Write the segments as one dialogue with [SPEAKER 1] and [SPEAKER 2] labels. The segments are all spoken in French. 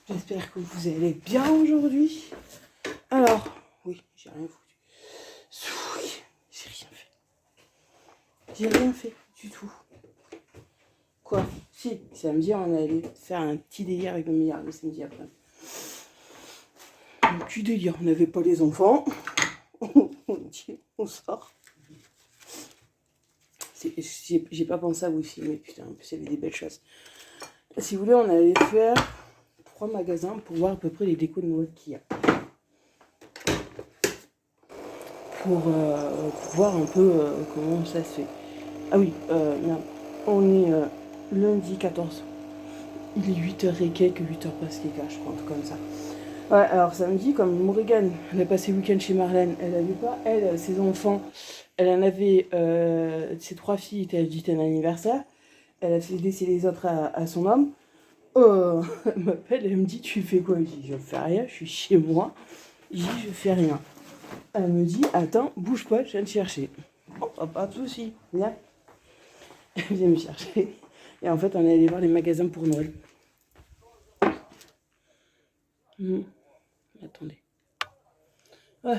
[SPEAKER 1] J'espère que vous allez bien aujourd'hui. Alors, oui, j'ai rien foutu. Oui, j'ai rien fait. J'ai rien fait du tout. Quoi? Si, samedi, on allait faire un petit délire avec mon meilleur le samedi après. Un petit délire, on n'avait pas les enfants. On dit, on sort. J'ai pas pensé à vous filmer, putain, en plus il y avait des belles choses. Si vous voulez, on allait faire 3 magasins pour voir à peu près les décos de Noël qu'il y a. Pour voir un peu comment ça se fait. Ah oui, merde. On est lundi 14. Il est 8h et quelques, 8h presque, je crois, un truc comme ça. Ouais, alors samedi, comme Morrigan, elle a passé le week-end chez Marlène, elle avait pas, elle, ses enfants, elle en avait, ses 3 filles étaient invitées à un anniversaire, elle a fait laisser les autres à son homme. Elle m'appelle, elle me dit, tu fais quoi? Je dis, je fais rien, je suis chez moi. Je dis, je fais rien. Elle me dit, attends, bouge pas, je viens te chercher. Oh, pas de soucis, viens. Elle vient me chercher. Et en fait, on est allé voir les magasins pour Noël. Attendez. Ouais.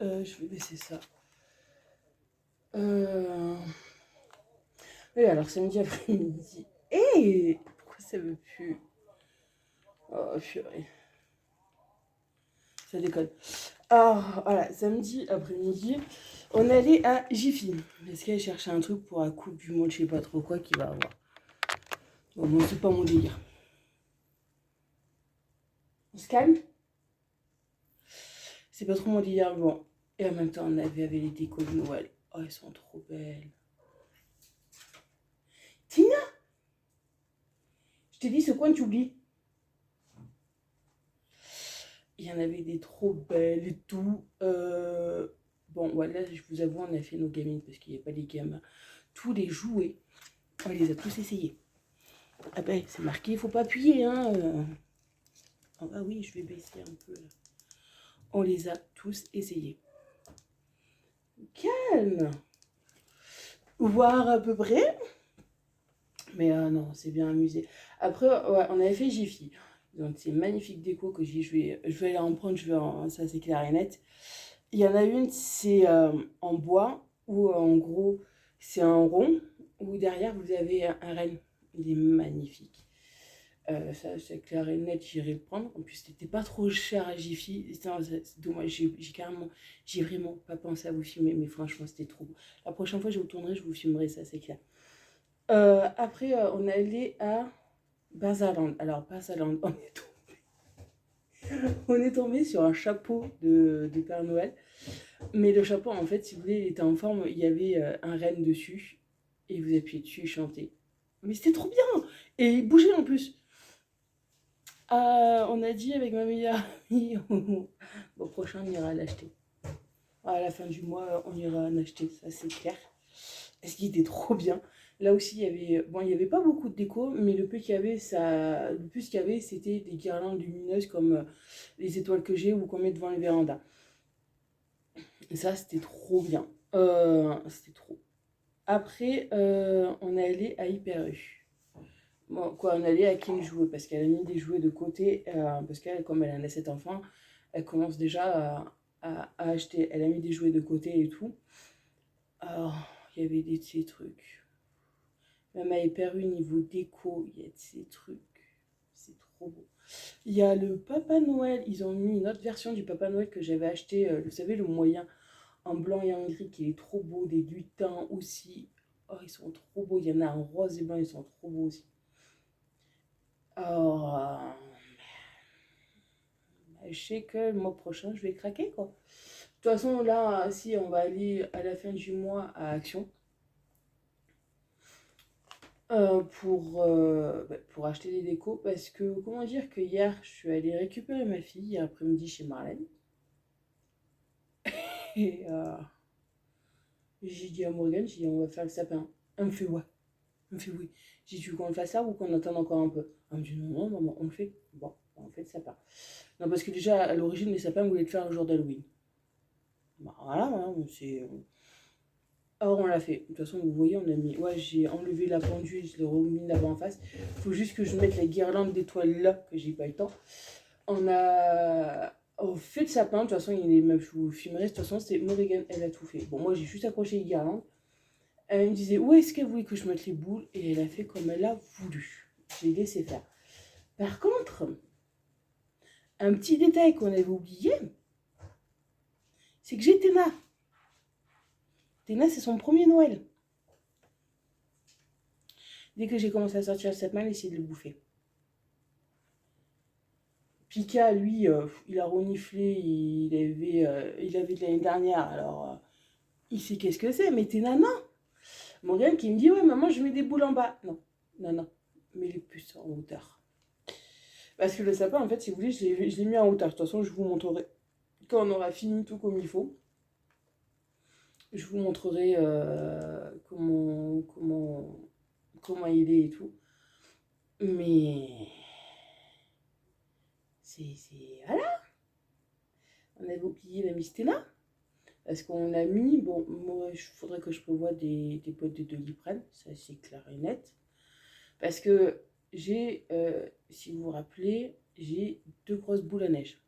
[SPEAKER 1] Je vais baisser ça. Oui, alors samedi après-midi. Hé, pourquoi ça veut plus? Oh, purée. Ça déconne. Alors, voilà, samedi après-midi, on allait à Jiffy. Parce qu'elle cherchait un truc pour la Coupe du Monde, je sais pas trop quoi qu'il va avoir. Bon, moi, c'est pas mon délire. On se calme? C'est pas trop mon délire, bon. Et en même temps, on avait les décos de Noël. Oh, elles sont trop belles. Tina, je t'ai dit, ce coin, tu oublies. Il y en avait des trop belles et tout. Bon, voilà, je vous avoue, on a fait nos gamines parce qu'il n'y a pas les gamins. Tous les jouets, on les a tous essayés. Ah ben, c'est marqué, il ne faut pas appuyer, hein. Ah bah oui, je vais baisser un peu, là. On les a tous essayés. Calme. Voir à peu près. Mais non, c'est bien amusé. Après, ouais, on avait fait Jiffy. Donc, c'est magnifique déco que je vais aller en prendre, ça c'est clair et net. Il y en a une, c'est en bois, où en gros, c'est un rond, où derrière, vous avez un renne. Il est magnifique. Ça, c'est clair et net, j'irai le prendre. En plus, c'était pas trop cher à Jiffy. C'est dommage, j'ai vraiment pas pensé à vous filmer, mais franchement, c'était trop beau. La prochaine fois, je vous tournerai, je vous filmerai, ça, c'est clair. Après, on est allé à Bazaland. Alors, Bazaland, on est tombé sur un chapeau de Père Noël. Mais le chapeau, en fait, si vous voulez, il était en forme, il y avait un renne dessus. Et vous appuyez dessus et chantez. Mais c'était trop bien. Et il bougeait en plus. On a dit avec ma meilleure amie, au prochain, on ira l'acheter. À la fin du mois, on ira en acheter, ça c'est clair. Parce qu'il était trop bien. Là aussi, il y avait pas beaucoup de déco, mais le plus qu'il y avait, c'était des guirlandes lumineuses comme les étoiles que j'ai ou qu'on met devant les vérandas. Et ça, c'était trop bien. C'était trop. Après, on est allé à Hyper U. Bon, quoi, on est allé à King Jouet parce qu'elle a mis des jouets de côté. Parce qu'elle, comme elle en a 7 enfants, elle commence déjà à acheter. Elle a mis des jouets de côté et tout. Alors, il y avait des petits trucs. Même à Hyper U, niveau déco, il y a de ces trucs. C'est trop beau. Il y a le Papa Noël. Ils ont mis une autre version du Papa Noël que j'avais acheté. Vous savez, le moyen en blanc et en gris qui est trop beau. Des lutins aussi. Oh, ils sont trop beaux. Il y en a en rose et blanc. Ils sont trop beaux aussi. Alors, je sais que le mois prochain, je vais craquer, quoi. De toute façon, là, si on va aller à la fin du mois à Action. Pour acheter des décos parce que comment dire que hier je suis allée récupérer ma fille hier après-midi chez Marlène et j'ai dit à Morgane, j'ai dit on va faire le sapin. Elle me fait ouais, elle me fait oui. J'ai dit tu veux qu'on le fasse là ou qu'on attende encore un peu? Elle me dit non non maman on le fait. Bon on fait le sapin. Non parce que déjà à l'origine les sapins voulaient le faire le jour d'Halloween. Bah, voilà hein, c'est Alors on l'a fait. De toute façon, vous voyez, on a mis. Ouais, j'ai enlevé la pendule, je l'ai remis là-bas en face. Faut juste que je mette la guirlande d'étoiles là, que j'ai pas le temps. On a fait le sapin. De toute façon, il est même, je vous filmerai. De toute façon, c'est Morrigan, elle a tout fait. Bon, moi, j'ai juste accroché les guirlandes. Elle me disait où est-ce qu'elle voulait que je mette les boules et elle a fait comme elle a voulu. J'ai laissé faire. Par contre, un petit détail qu'on avait oublié, c'est que j'ai Théna. Théna, c'est son premier Noël. Dès que j'ai commencé à sortir le sapin, elle essayait de le bouffer. Pika, lui, il a reniflé, il avait de l'année dernière, alors il sait qu'est-ce que c'est, mais Théna, non. Mon gars qui me dit, ouais, maman, je mets des boules en bas. Non, non, non, mets les plus en hauteur. Parce que le sapin, en fait, si vous voulez, je l'ai mis en hauteur. De toute façon, je vous montrerai quand on aura fini tout comme il faut. Je vous montrerai comment il est et tout. Mais c'est voilà. On avait oublié la Mistela. Parce qu'on a mis, bon, moi, il faudrait que je prévoie des boîtes de Doliprane, ça c'est clair et net. Parce que j'ai, si vous vous rappelez, j'ai 2 grosses boules à neige.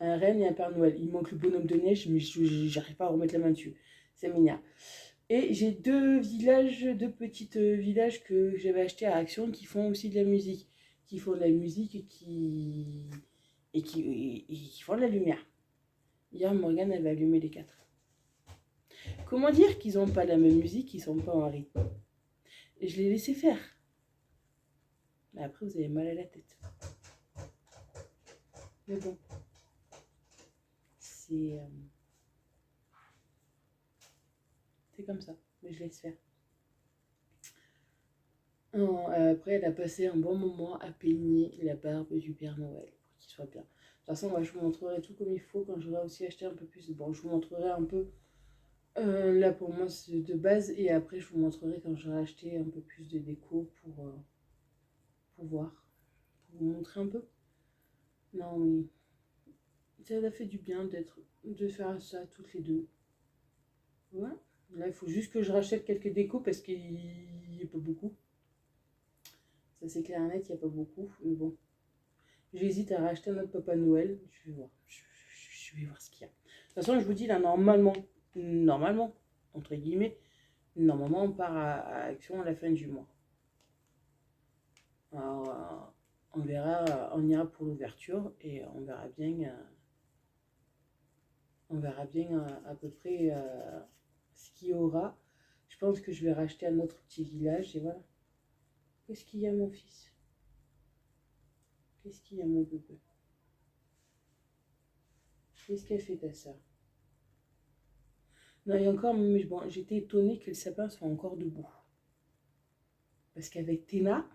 [SPEAKER 1] Un renne et un Père Noël. Il manque le bonhomme de neige, mais j'arrive pas à remettre la main dessus. C'est mignon. Et j'ai 2 petites villages que j'avais achetés à Action qui font aussi de la musique. Qui font de la musique et qui font de la lumière. Hier, Morgane avait allumé les 4. Comment dire qu'ils n'ont pas la même musique, ils sont pas en rythme. Et je les laissé faire. Mais après, vous avez mal à la tête. Mais bon. C'est comme ça. Mais je laisse faire. Non, après, elle a passé un bon moment à peigner la barbe du Père Noël pour qu'il soit bien. De toute façon, moi, je vous montrerai tout comme il faut quand j'aurai aussi acheté un peu plus. Bon, je vous montrerai un peu. Là, pour moi, c'est de base. Et après, je vous montrerai quand j'aurai acheté un peu plus de déco pour voir. Pour vous montrer un peu. Non, mais ça a fait du bien de faire ça toutes les deux. Ouais. Là, il faut juste que je rachète quelques décos parce qu'il n'y a pas beaucoup. Ça, c'est clair et net, il n'y a pas beaucoup. Mais bon. J'hésite à racheter un autre Papa Noël. Je vais voir. Je vais voir ce qu'il y a. De toute façon, je vous dis, là, normalement, entre guillemets, normalement, on part à Action à la fin du mois. Alors, on verra, on ira pour l'ouverture et on verra bien à peu près ce qu'il y aura. Je pense que je vais racheter un autre petit village et voilà. Qu'est-ce qu'il y a, mon fils? Qu'est-ce qu'il y a, mon bébé? Qu'est-ce qu'elle fait, ta soeur? Non, il y a encore, mais bon, j'étais étonnée que le sapin soit encore debout. Parce qu'avec Théna,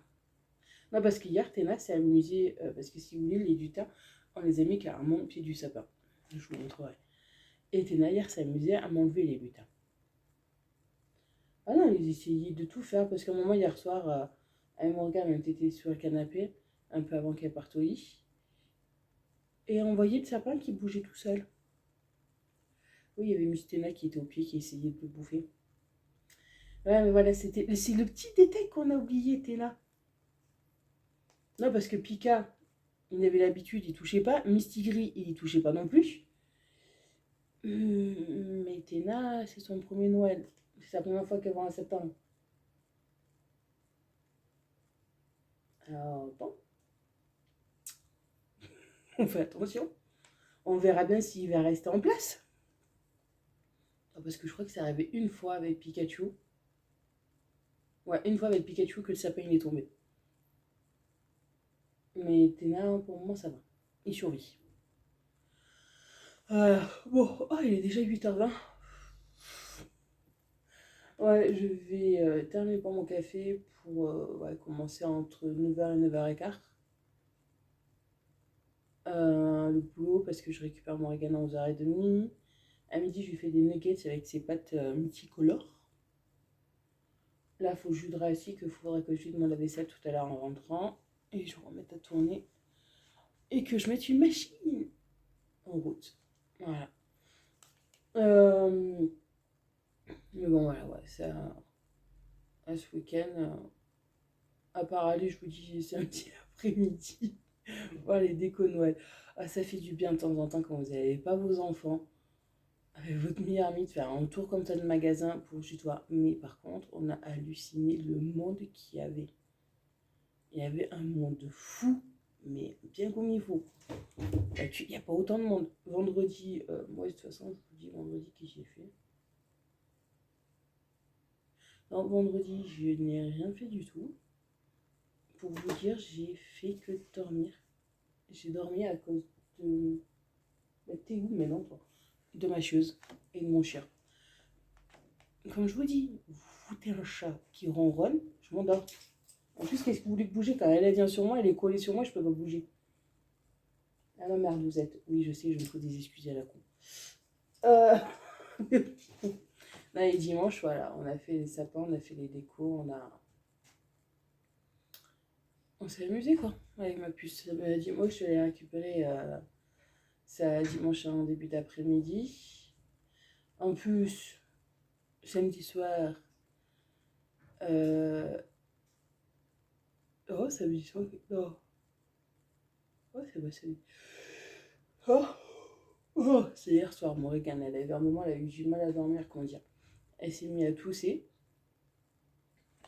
[SPEAKER 1] non, parce qu'hier, Théna s'est amusée, parce que si vous voulez, les lutins, on les a mis carrément au pied du sapin. Je vous montrerai. Et Théna, hier, s'est amusée à m'enlever les lutins. Ah non, ils essayaient de tout faire, parce qu'à un moment, hier soir, avec Morgane, on était sur le canapé, un peu avant qu'elle parte au lit. Et on voyait le sapin qui bougeait tout seul. Oui, il y avait Miss Théna qui était au pied, qui essayait de le bouffer. Ouais, mais voilà, c'est le petit détail qu'on a oublié, Théna. Non, parce que Pika, il avait l'habitude, il touchait pas. Mistigris, il y touchait pas non plus. Mais Théna, c'est son premier Noël. C'est sa première fois qu'elle va en septembre. Alors, bon. On fait attention. On verra bien s'il va rester en place. Parce que je crois que c'est arrivé une fois avec Pikachu. Ouais, une fois avec Pikachu que le sapin il est tombé. Mais Théna, pour le moment, ça va. Il survit. Bon, oh, il est déjà 8h20. Ouais, je vais terminer pour mon café pour commencer entre 9h et 9h15. Le boulot parce que je récupère mon Morgane à 11h30. À midi, je lui fais des nuggets avec ses pâtes multicolores. Là, il faut que je voudrais aussi qu'il faudrait que je vide mon lave-vaisselle tout à l'heure en rentrant. Et je remette à tourner. Et que je mette une machine en route. Voilà. Mais bon, voilà. passé à ce week-end. À part aller, je vous dis, samedi après-midi, voir les décos Noël. Ah, ça fait du bien de temps en temps quand vous n'avez pas vos enfants, avec votre meilleur ami, de faire un tour comme ça de magasin pour chez toi. Mais par contre, on a halluciné le monde qu'il y avait. Il y avait un monde fou, mais bien comme il faut. Il n'y a pas autant de monde. Vendredi, moi de toute façon, je vous dis vendredi que j'ai fait. Non, vendredi, je n'ai rien fait du tout. Pour vous dire, j'ai fait que dormir. J'ai dormi à cause de... T'es où? Mais non, toi. De ma chieuse et de mon chien. Comme je vous dis, vous foutez un chat qui ronronne, je m'endors. En plus, qu'est-ce que vous voulez bouger? Quand elle vient sur moi, elle est collée sur moi, je peux pas bouger. Ah ma merde, vous êtes. Oui, je sais, je me fais des excuses à la con. Non, et dimanche, voilà, on a fait les sapins, on a fait les décos, on s'est amusé quoi, avec ma puce. Dimanche, je suis allée récupérer ça dimanche en début d'après-midi. En plus, samedi soir, oh, samedi soir, non. Oh, c'est pas samedi. Oh, oh, c'est hier soir, Morgane, elle avait un moment, elle a eu du mal à dormir, comment dire. Elle s'est mise à tousser.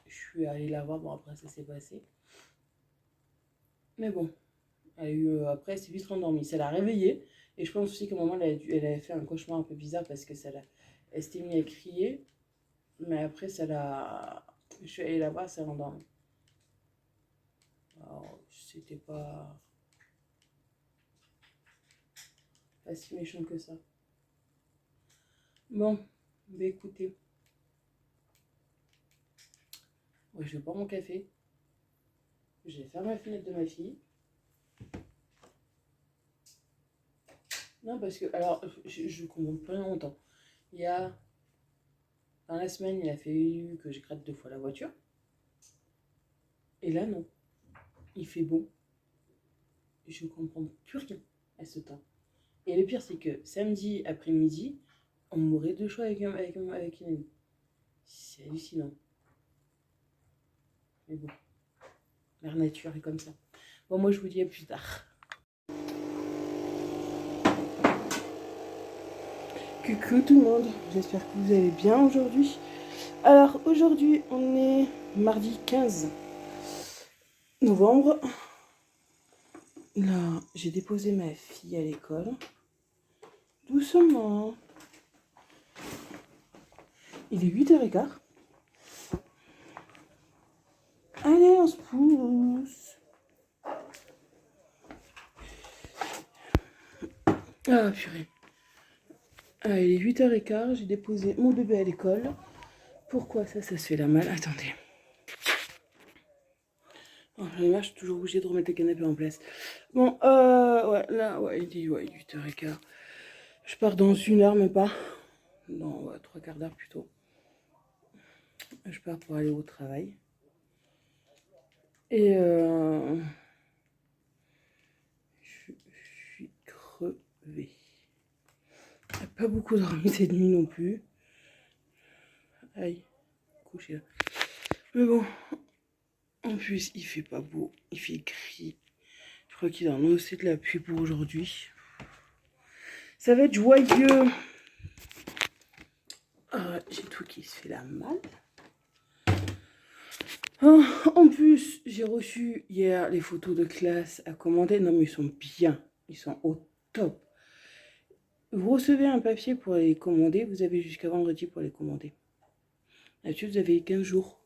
[SPEAKER 1] Je suis allée la voir, bon après ça s'est passé. Mais bon, elle a eu, après elle s'est vite rendormie. Ça l'a réveillée. Et je pense aussi qu'à un moment, elle avait fait un cauchemar un peu bizarre parce que elle s'était mise à crier. Mais après, ça l'a... Je suis allée la voir, elle s'est rendormie. Alors, c'était pas si méchant que ça. Bon, bah écoutez. Ouais, je vais boire mon café. Je vais faire ma fenêtre de ma fille. Non, parce que, alors, je comprends pas longtemps. Il y a, dans la semaine, il a fallu que je gratte 2 fois la voiture. Et là, non. Il fait beau. Et je comprends plus rien à ce temps. Et le pire, c'est que samedi après-midi, on mourrait de chaud avec une amie. C'est hallucinant. Mais bon, mère nature est comme ça. Bon, moi, je vous dis à plus tard. Coucou tout le monde, j'espère que vous allez bien aujourd'hui. Alors aujourd'hui on est mardi 15 novembre. Là j'ai déposé ma fille à l'école. Doucement. Il est 8h15. Allez on se pousse. Ah purée. Ah, il est 8h15, j'ai déposé mon bébé à l'école. Pourquoi ça se fait la malle? Attendez. Oh, je suis toujours obligée de remettre le canapé en place. Bon, ouais, là, ouais, il dit, ouais, 8h15. Je pars dans 1 heure, mais pas. Non, ouais, 3/4 d'heure plutôt. Je pars pour aller au travail. Et je suis crevée. Pas beaucoup dormi cette nuit non plus. Aïe, couché là. Mais bon, en plus, il fait pas beau, il fait gris. Je crois qu'il a annoncé de la pluie pour aujourd'hui. Ça va être joyeux. J'ai tout qui se fait la malle. En plus, j'ai reçu hier les photos de classe à commander. Non, mais ils sont bien. Ils sont au top. Vous recevez un papier pour les commander. Vous avez jusqu'à vendredi pour les commander. D'habitude, vous avez 15 jours.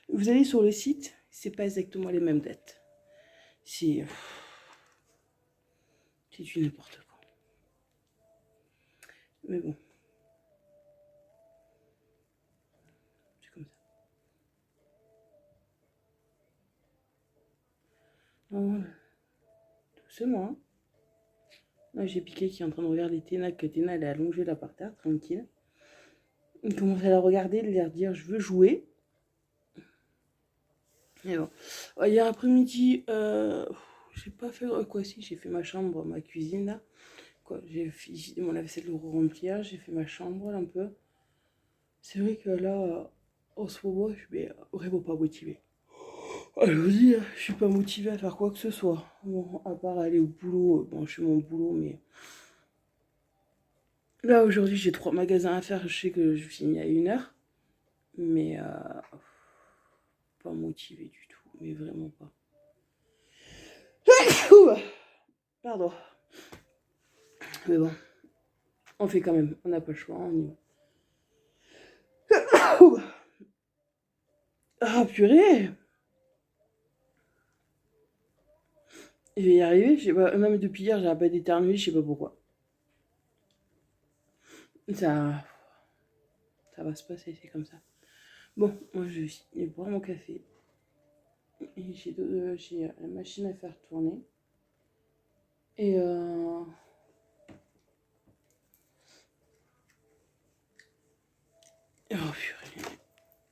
[SPEAKER 1] Vous allez sur le site, c'est pas exactement les mêmes dates. C'est du n'importe quoi. Mais bon. C'est comme ça. Oh, doucement. Hein. Là, j'ai Piqué qui est en train de regarder Téna, que Téna, elle est allongée là par terre, tranquille. Il commence à la regarder, de leur dire je veux jouer. Et bon. Hier après-midi, j'ai pas fait quoi si, j'ai fait ma chambre, ma cuisine là. Quoi, j'ai mon lave-vaisselle le remplissage, j'ai fait ma chambre là, un peu. C'est vrai que là, en ce moment, je suis vraiment pas motivée. Ah, je vous dis, je suis pas motivée à faire quoi que ce soit. Bon, à part aller au boulot. Bon, je fais mon boulot, mais là, aujourd'hui, j'ai 3 magasins à faire. Je sais que je finis à 1 heure. Mais pas motivée du tout. Mais vraiment pas. Ouh, pardon. Mais bon, on fait quand même. On n'a pas le choix. On y va. Ouh. Ah, purée! Je vais y arriver. Je sais pas, même depuis hier, j'ai pas d'éternuer. Je sais pas pourquoi. Ça, ça va se passer, c'est comme ça. Bon, moi, je vais boire mon café. Et j'ai la machine à faire tourner. Et oh purée.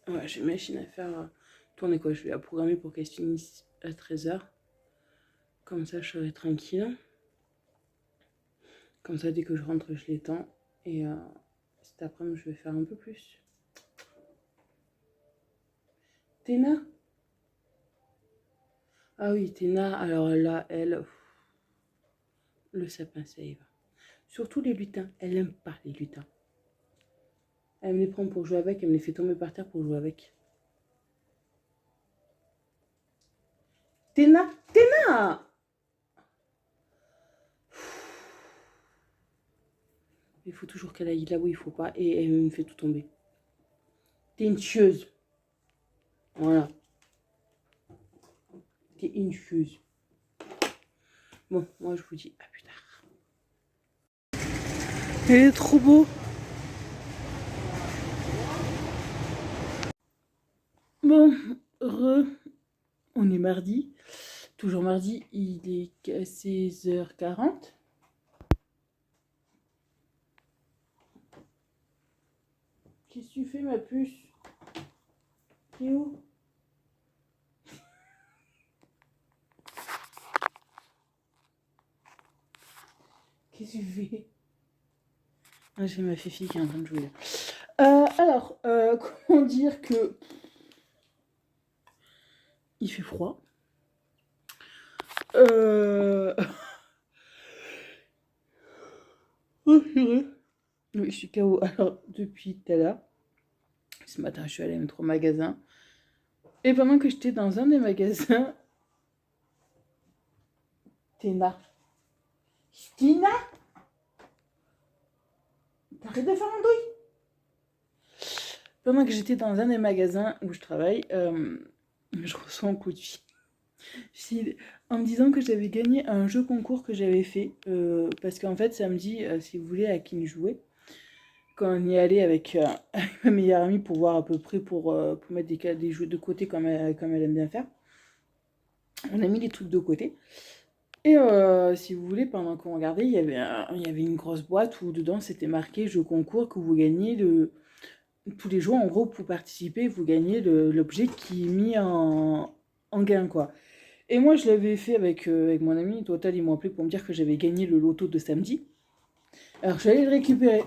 [SPEAKER 1] Ouais, j'ai une machine à faire tourner quoi. Je vais la programmer pour qu'elle se finisse à 13 h. Comme ça, je serai tranquille. Comme ça, dès que je rentre, je l'étends. Et cet après-midi, je vais faire un peu plus. Téna? Ah oui, Téna, alors là, elle, le sapin, ça y va. Surtout les lutins. Elle n'aime pas les lutins. Elle me les prend pour jouer avec, elle me les fait tomber par terre pour jouer avec. Téna! Téna! Il faut toujours qu'elle aille là où il faut pas et elle me fait tout tomber. T'es une chieuse. Voilà. T'es une chieuse. Bon, moi je vous dis à plus tard. Elle est trop beau. Bon, on est mardi. Toujours mardi, il est 16h40. Qu'est-ce que tu fais, ma puce? T'es où? Qu'est-ce que tu fais? Ah, j'ai ma fifi qui est en train de jouer. Alors, comment dire que il fait froid. Oh, purée. Oui, je suis KO. Alors, depuis tout à l'heure, ce matin, je suis allée mettre au magasin. Et pendant que j'étais dans un des magasins, Téna. Tina, t'arrêtes de faire l'andouille. Pendant que j'étais dans un des magasins où je travaille, je reçois un coup de fil. En me disant que j'avais gagné un jeu concours que j'avais fait. Parce qu'en fait, ça me dit, si vous voulez, à qui me jouer. Quand on y allait avec ma meilleure amie pour voir à peu près pour mettre des jeux de côté comme elle aime bien faire. On a mis les trucs de côté. Et si vous voulez, pendant qu'on regardait, il y avait une grosse boîte où dedans c'était marqué jeu concours que vous gagnez tous les jours. En gros, pour participer, vous gagnez l'objet qui est mis en gain, quoi. Et moi, je l'avais fait avec mon ami. Total, ils m'ont appelé pour me dire que j'avais gagné le loto de samedi. Alors, j'allais le récupérer.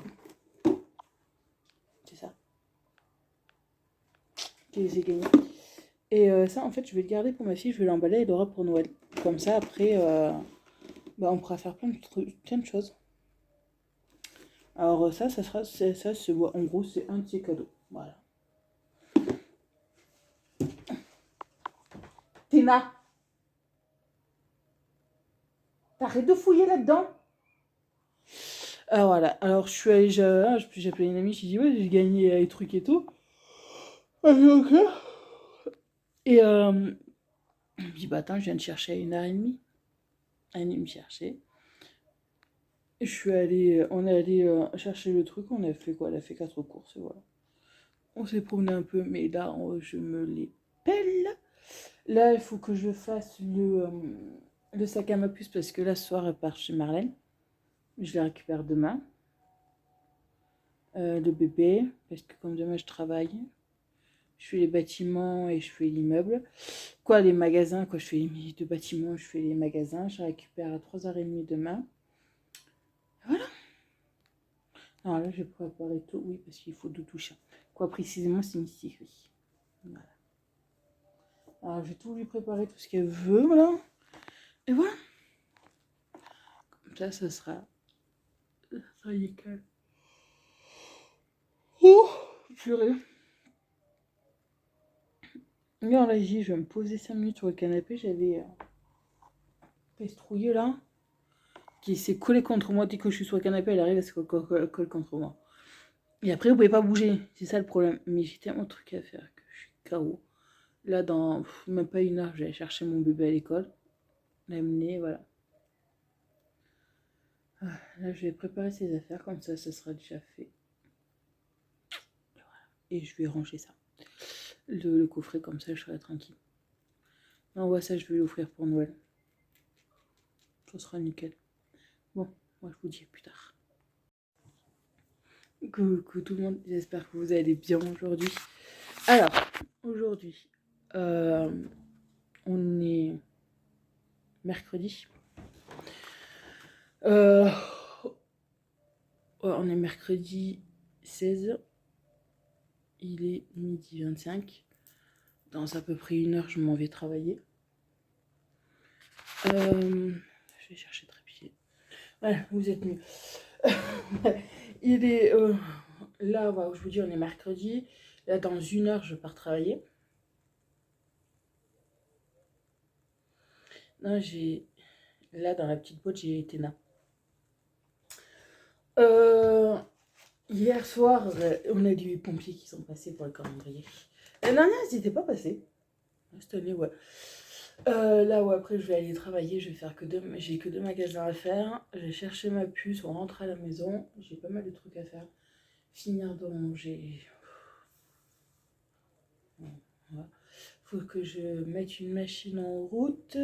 [SPEAKER 1] C'est ça. Que j'ai gagné. Et ça, en fait, je vais le garder pour ma fille. Je vais l'emballer. Elle aura pour Noël. Comme ça, après, on pourra faire plein de choses. Alors ça en gros, c'est un de ses cadeaux. Voilà. Téna, t'arrêtes de fouiller là-dedans. Voilà. Alors je suis allée, j'ai appelé une amie, j'ai dit ouais, j'ai gagné les trucs et tout. Ok. Et je me dis bah attends, je viens de chercher à 1h30. Elle est me chercher. On est allé chercher le truc, on a fait quoi? Elle a fait 4 courses, et voilà. On s'est promené un peu, mais là, je me les pèle. Là, il faut que je fasse le sac à ma puce parce que là, ce soir, elle part chez Marlène. Je les récupère demain. Le bébé, parce que comme demain, je travaille. Je fais les bâtiments et je fais l'immeuble. Quoi, les magasins, quoi, je fais les deux bâtiments, je fais les magasins. Je récupère à 3h30 demain. Voilà. Alors là, j'ai préparé tout. Oui, parce qu'il faut 2 touches. Quoi précisément, c'est une série. Voilà. Alors, j'ai tout lui préparer, tout ce qu'elle veut, voilà. Et voilà. Comme ça sera nickel. Oh, purée. Là, je vais me poser 5 minutes sur le canapé. J'avais pestrouillé là, qui s'est collé contre moi. Dès que je suis sur le canapé, elle arrive à se coller contre moi. Et après, vous pouvez pas bouger. C'est ça le problème. Mais j'ai tellement de trucs à faire que je suis KO. Là, dans même pas 1 heure, je vais aller chercher mon bébé à l'école. L'amener, voilà. Là, je vais préparer ses affaires. Comme ça sera déjà fait. Et je vais ranger ça. Le coffret, comme ça, je serai tranquille. Non, ouais, ça, je vais l'offrir pour Noël. Ça sera nickel. Bon, moi, je vous dis à plus tard. Coucou tout le monde, j'espère que vous allez bien aujourd'hui. Alors, aujourd'hui, on est mercredi. On est mercredi 16. Il est 12h25. Dans à peu près 1 heure, je m'en vais travailler. Je vais chercher trépied. Voilà, vous êtes mieux. Il est là, voilà, je vous dis, on est mercredi. Là, dans 1 heure, je pars travailler. Non, là, dans la petite boîte, j'ai Téna. Hier soir, on a des pompiers qui sont passés pour le calendrier. L'année dernière, ils n'étaient pas passés. Cette année, ouais. Là où après, je vais aller travailler. Je vais faire j'ai que 2 magasins à faire. Je vais chercher ma puce, on rentre à la maison. J'ai pas mal de trucs à faire. Finir de manger. Voilà. Faut que je mette une machine en route.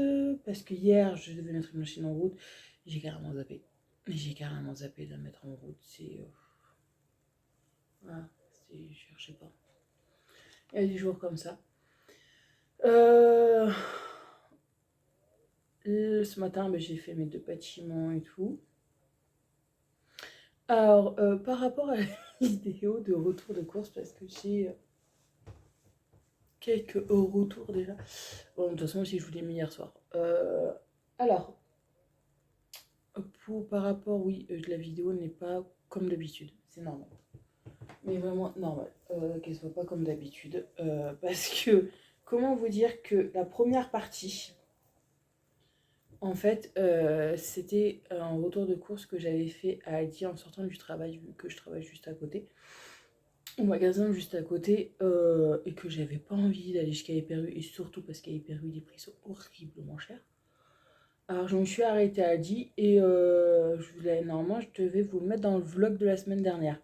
[SPEAKER 1] Parce que hier, je devais mettre une machine en route. J'ai carrément zappé. De la mettre en route. Voilà, je sais pas. Il y a des jours comme ça. Ce matin, j'ai fait mes 2 bâtiments et tout. Alors, par rapport à la vidéo de retour de course, parce que j'ai quelques retours déjà. Bon, de toute façon, aussi, je vous l'ai mis hier soir. Alors, par rapport, oui, la vidéo n'est pas comme d'habitude. C'est normal. Mais vraiment normal qu'elle soit pas comme d'habitude. Parce que, comment vous dire que la première partie, en fait, c'était un retour de course que j'avais fait à Aldi en sortant du travail, vu que je travaille juste à côté, au magasin juste à côté, et que j'avais pas envie d'aller jusqu'à Hyper U, et surtout parce qu'à Hyper U, les prix sont horriblement chers. Alors, je me suis arrêtée à Aldi, et normalement, je devais vous le mettre dans le vlog de la semaine dernière.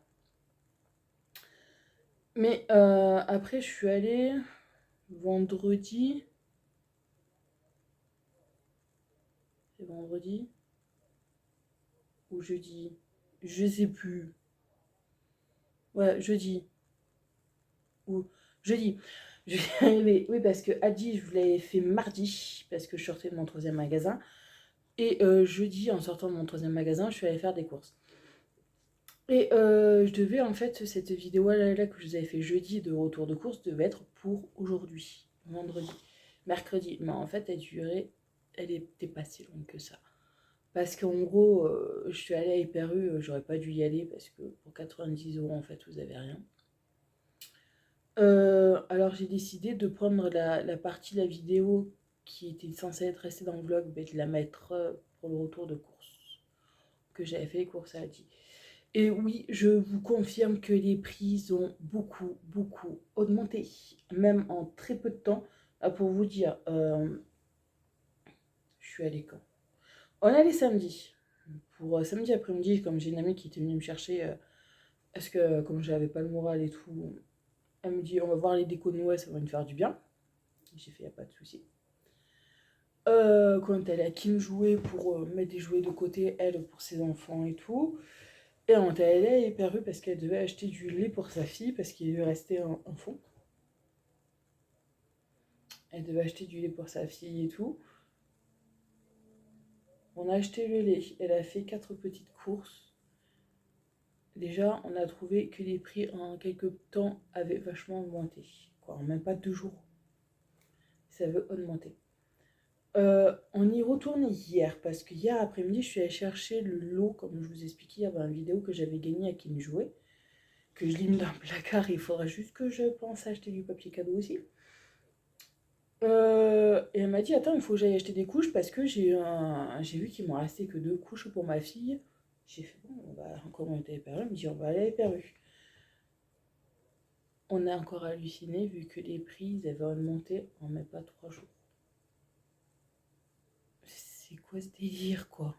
[SPEAKER 1] Mais après, je suis allée vendredi. C'est vendredi ou jeudi? Je sais plus. Ouais, jeudi. Ou jeudi. Je vais y arriver. Oui, parce que Adi, je vous l'avais fait mardi, parce que je sortais de mon 3e magasin. Et jeudi, en sortant de mon 3e magasin, je suis allée faire des courses. Et je devais, en fait, cette vidéo-là que je vous avais fait jeudi de retour de course devait être pour aujourd'hui, vendredi, mercredi. Mais en fait, elle était pas si longue que ça. Parce qu'en gros, je suis allée à Hyper U, j'aurais pas dû y aller parce que pour 90 € en fait, vous avez rien. Alors j'ai décidé de prendre la partie de la vidéo qui était censée être restée dans le vlog, de la mettre pour le retour de course que j'avais fait les courses à Aldi. Et oui, je vous confirme que les prix ont beaucoup, beaucoup augmenté, même en très peu de temps. Pour vous dire, je suis allée quand? On est allé samedi. Pour samedi après-midi, comme j'ai une amie qui était venue me chercher, parce que comme j'avais pas le moral et tout, elle me dit on va voir les décos de Noël, ça va me faire du bien. J'ai fait y a pas de souci. Quand elle a qui me jouait pour mettre des jouets de côté, elle pour ses enfants et tout. Et on est allé à Hyper U parce qu'elle devait acheter du lait pour sa fille parce qu'il lui restait un fond. Elle devait acheter du lait pour sa fille et tout. On a acheté le lait. Elle a fait 4 petites courses. déjà, on a trouvé que les prix en quelques temps avaient vachement augmenté. Quoi, en même pas 2 jours, ça veut augmenter. On y retourne hier parce que hier après-midi, je suis allée chercher le lot, comme je vous expliquais, il y avait une vidéo que j'avais gagnée à qui me jouait, que je l'ai mis dans le placard. Il faudra juste que je pense à acheter du papier cadeau aussi. Et elle m'a dit, attends, il faut que j'aille acheter des couches parce que j'ai vu qu'il m'en restait que 2 couches pour ma fille. J'ai fait, bon, on va encore on était à Perru. Elle me dit, on va aller à Perru. On a encore halluciné vu que les prix ils avaient augmenté en même pas 3 jours. C'est quoi ce délire, quoi?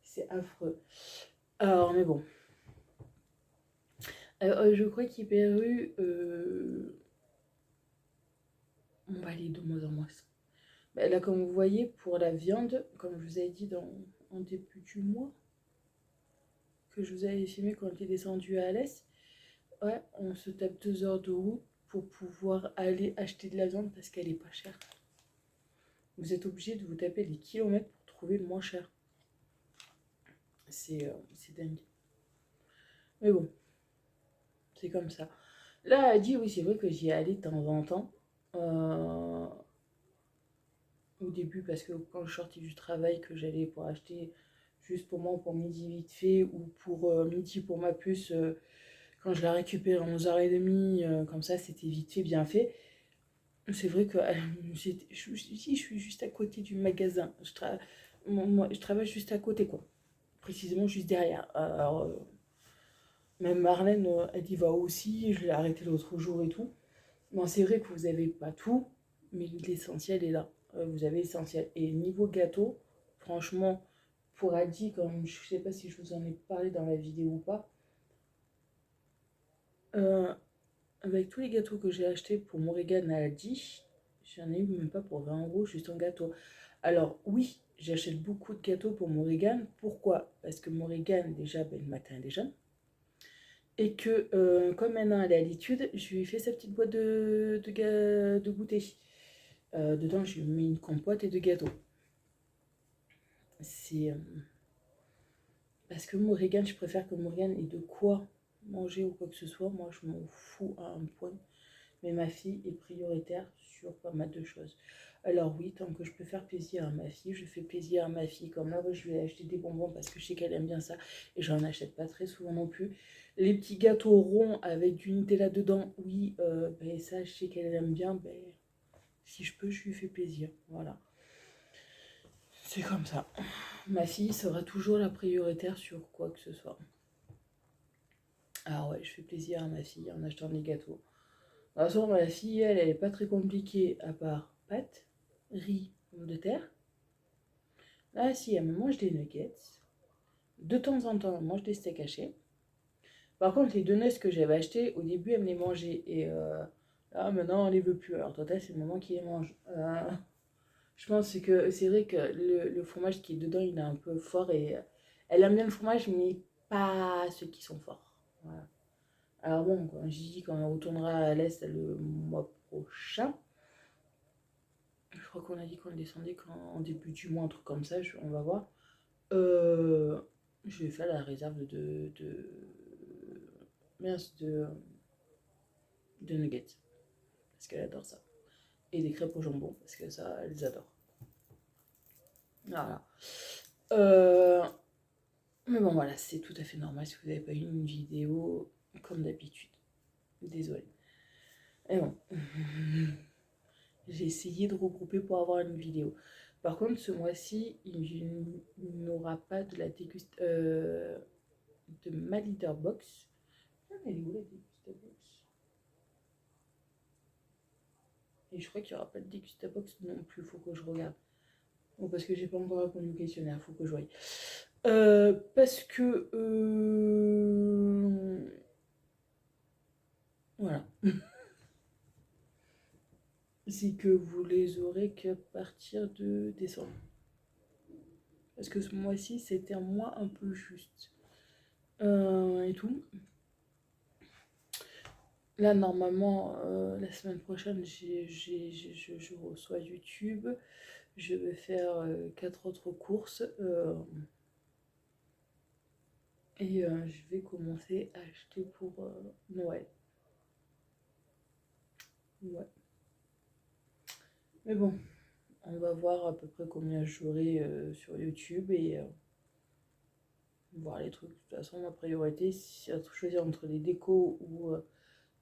[SPEAKER 1] C'est affreux. Alors, mais bon. Je crois qu'Hyper-U, on va aller de moins en moins. Bah, là, comme vous voyez, pour la viande, comme je vous avais dit en début du mois, que je vous avais filmé quand on était descendu à Alès, ouais, on se tape 2 heures de route pour pouvoir aller acheter de la viande parce qu'elle est pas chère. Vous êtes obligé de vous taper des kilomètres pour trouver moins cher. C'est dingue. Mais bon, c'est comme ça. Là, elle dit, oui, c'est vrai que j'y allais de temps en temps. Au début, parce que quand je sortais du travail, que j'allais pour acheter juste pour moi, pour midi vite fait, ou pour midi pour ma puce, quand je la récupère à 11h30, comme ça, c'était vite fait, bien fait. C'est vrai que si je suis juste à côté du magasin, moi, je travaille juste à côté, quoi. Précisément juste derrière. Alors, même Marlène, elle y va aussi, je l'ai arrêté l'autre jour et tout. Bon, c'est vrai que vous n'avez pas tout, mais l'essentiel est là. Vous avez l'essentiel. Et niveau gâteau, franchement, pour Aldi, comme je ne sais pas si je vous en ai parlé dans la vidéo ou pas, euh, avec tous les gâteaux que j'ai achetés pour Morrigan à Aldi, j'en ai eu même pas pour 20 € juste en gâteau. Alors oui, j'achète beaucoup de gâteaux pour Morrigan. Pourquoi? Parce que Morrigan, déjà, ben, le matin, elle déjeune. Et que comme maintenant elle est à l'étude, je lui ai fait sa petite boîte de goûter. Dedans, je lui mets une compote et deux gâteaux. C'est parce que Morrigan, je préfère que Morrigan ait de quoi manger ou quoi que ce soit. Moi, je m'en fous à un point. Mais ma fille est prioritaire sur pas mal de choses. Alors oui, tant que je peux faire plaisir à ma fille, je fais plaisir à ma fille. Comme là, je vais acheter des bonbons parce que je sais qu'elle aime bien ça. Et j'en achète pas très souvent non plus. Les petits gâteaux ronds avec du Nutella dedans, oui, ben ça, je sais qu'elle aime bien. Ben, si je peux, je lui fais plaisir. Voilà. C'est comme ça. Ma fille sera toujours la prioritaire sur quoi que ce soit. Ah ouais, je fais plaisir à ma fille en achetant des gâteaux. De toute façon, ma fille, elle est pas très compliquée à part pâtes, riz, pommes de terre. Là, si, elle me mange des nuggets. De temps en temps, elle mange des steaks hachés. Par contre, les donuts que j'avais achetés, au début, elle me les mangeait. Et là, maintenant, elle les veut plus. Alors, total, c'est le moment qui les mange. Je pense que c'est vrai que le fromage qui est dedans, il est un peu fort. Et elle aime bien le fromage, mais pas ceux qui sont forts. Voilà. Alors bon, quand j'ai dit quand on retournera à l'Est le mois prochain, je crois qu'on a dit qu'on descendait en début du mois, un truc comme ça, on va voir. Euh, je vais faire la réserve mince, de nuggets, parce qu'elle adore ça. Et des crêpes au jambon, parce que ça, elle les adore. Voilà. Euh, mais bon, voilà, c'est tout à fait normal si vous n'avez pas eu une vidéo, comme d'habitude. Désolée. Et bon. J'ai essayé de regrouper pour avoir une vidéo. Par contre, ce mois-ci, il n'aura pas de la de ma leader box. Ah, elle est où la dégustabox? Et je crois qu'il n'y aura pas de dégustabox non plus, il faut que je regarde. Bon, parce que j'ai pas encore répondu au questionnaire, il faut que je voie. Parce que... voilà. C'est que vous les aurez qu'à partir de décembre. Parce que ce mois-ci, c'était un mois un peu juste. Et tout. Là, normalement, la semaine prochaine, je reçois YouTube. Je vais faire 4 autres courses. Et je vais commencer à acheter pour Noël. Ouais. Mais bon, on va voir à peu près combien j'aurai sur YouTube et voir les trucs. De toute façon, ma priorité, si à choisir entre les décos ou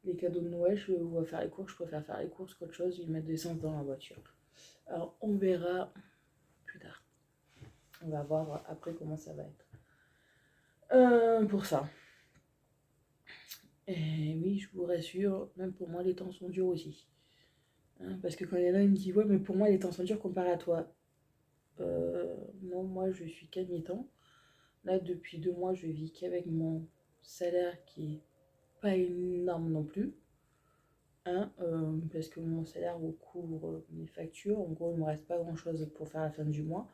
[SPEAKER 1] les cadeaux de Noël ou à faire les courses, je préfère faire les courses qu'autre chose, ils mettent des essence dans la voiture. Alors, on verra plus tard. On va voir après comment ça va être. Pour ça. Et oui, je vous rassure, même pour moi, les temps sont durs aussi. Hein, parce que quand il y en a, il me dit, ouais, mais pour moi, les temps sont durs comparé à toi. Non, moi, je suis qu'à mi-temps. Là, depuis 2 mois, je vis qu'avec mon salaire qui est pas énorme non plus. Hein, parce que mon salaire couvre mes factures. En gros, il ne me reste pas grand-chose pour faire la fin du mois.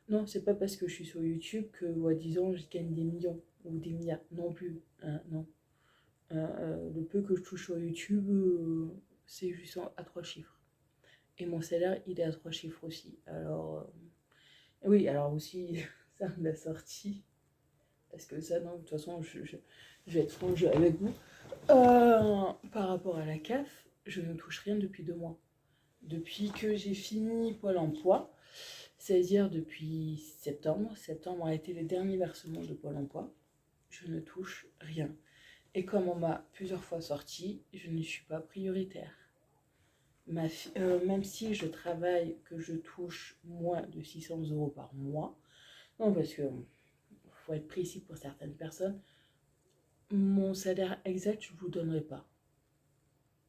[SPEAKER 1] Non, c'est pas parce que je suis sur YouTube que, disons, je gagne des millions ou des milliards. Non plus. Hein, non. Le peu que je touche sur YouTube, c'est juste à 3 chiffres. Et mon salaire, il est à 3 chiffres aussi. Alors, oui, alors aussi, ça me l'a sorti. Parce que ça, non, de toute façon, je vais être franche avec vous. Par rapport à la CAF, je ne touche rien depuis 2 mois. Depuis que j'ai fini Pôle emploi, c'est-à-dire depuis septembre. Septembre a été le dernier versement de Pôle emploi. Je ne touche rien. Et comme on m'a plusieurs fois sorti, je ne suis pas prioritaire. Même si je travaille, que je touche moins de 600 euros par mois, non, parce que faut être précis pour certaines personnes, mon salaire exact, je ne vous donnerai pas.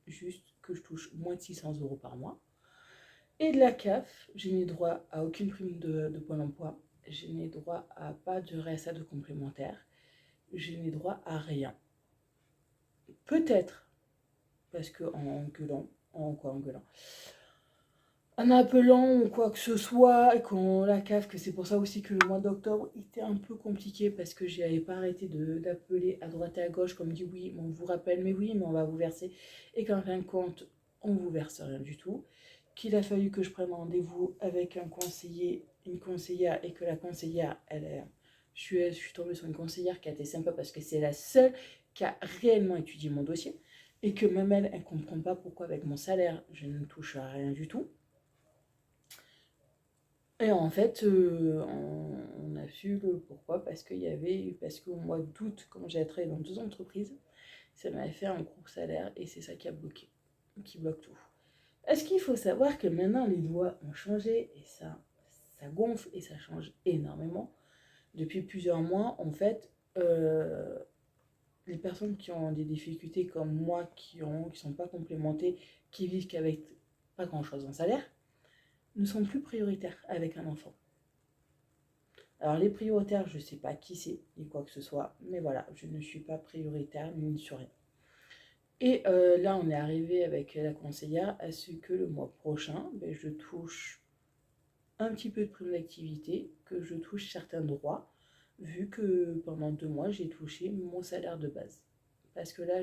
[SPEAKER 1] Juste que je touche moins de 600 euros par mois. Et de la CAF, je n'ai droit à aucune prime de Pôle emploi. Je n'ai droit à pas de RSA de complémentaire. Je n'ai droit à rien. Peut-être, parce que en gueulant, en appelant ou quoi que ce soit, et qu'on la CAF, que c'est pour ça aussi que le mois d'octobre était un peu compliqué parce que j'avais pas arrêté d'appeler à droite et à gauche comme dit oui, on vous rappelle, mais oui, mais on va vous verser, et qu'en fin de compte, on vous verse rien du tout, qu'il a fallu que je prenne rendez-vous avec un conseiller, une conseillère, et que la conseillère, je suis tombée sur une conseillère qui a été sympa parce que c'est la seule qui a réellement étudié mon dossier, et que même elle ne comprend pas pourquoi avec mon salaire, je ne touche à rien du tout. Et en fait, on a su le pourquoi, parce qu'au mois d'août, quand j'ai travaillé dans 2 entreprises, ça m'avait fait un gros salaire et c'est ça qui a bloqué, qui bloque tout. Est-ce qu'il faut savoir que maintenant les lois ont changé et ça gonfle et ça change énormément. Depuis plusieurs mois, en fait, les personnes qui ont des difficultés comme moi, qui sont pas complémentées, qui vivent qu'avec pas grand-chose en salaire, ne sont plus prioritaires avec un enfant. Alors les prioritaires, je ne sais pas qui c'est, ni quoi que ce soit, mais voilà, je ne suis pas prioritaire, ni sur rien. Et là, on est arrivé avec la conseillère à ce que le mois prochain, je touche un petit peu de prime d'activité, que je touche certains droits, vu que pendant 2 mois, j'ai touché mon salaire de base. Parce que là,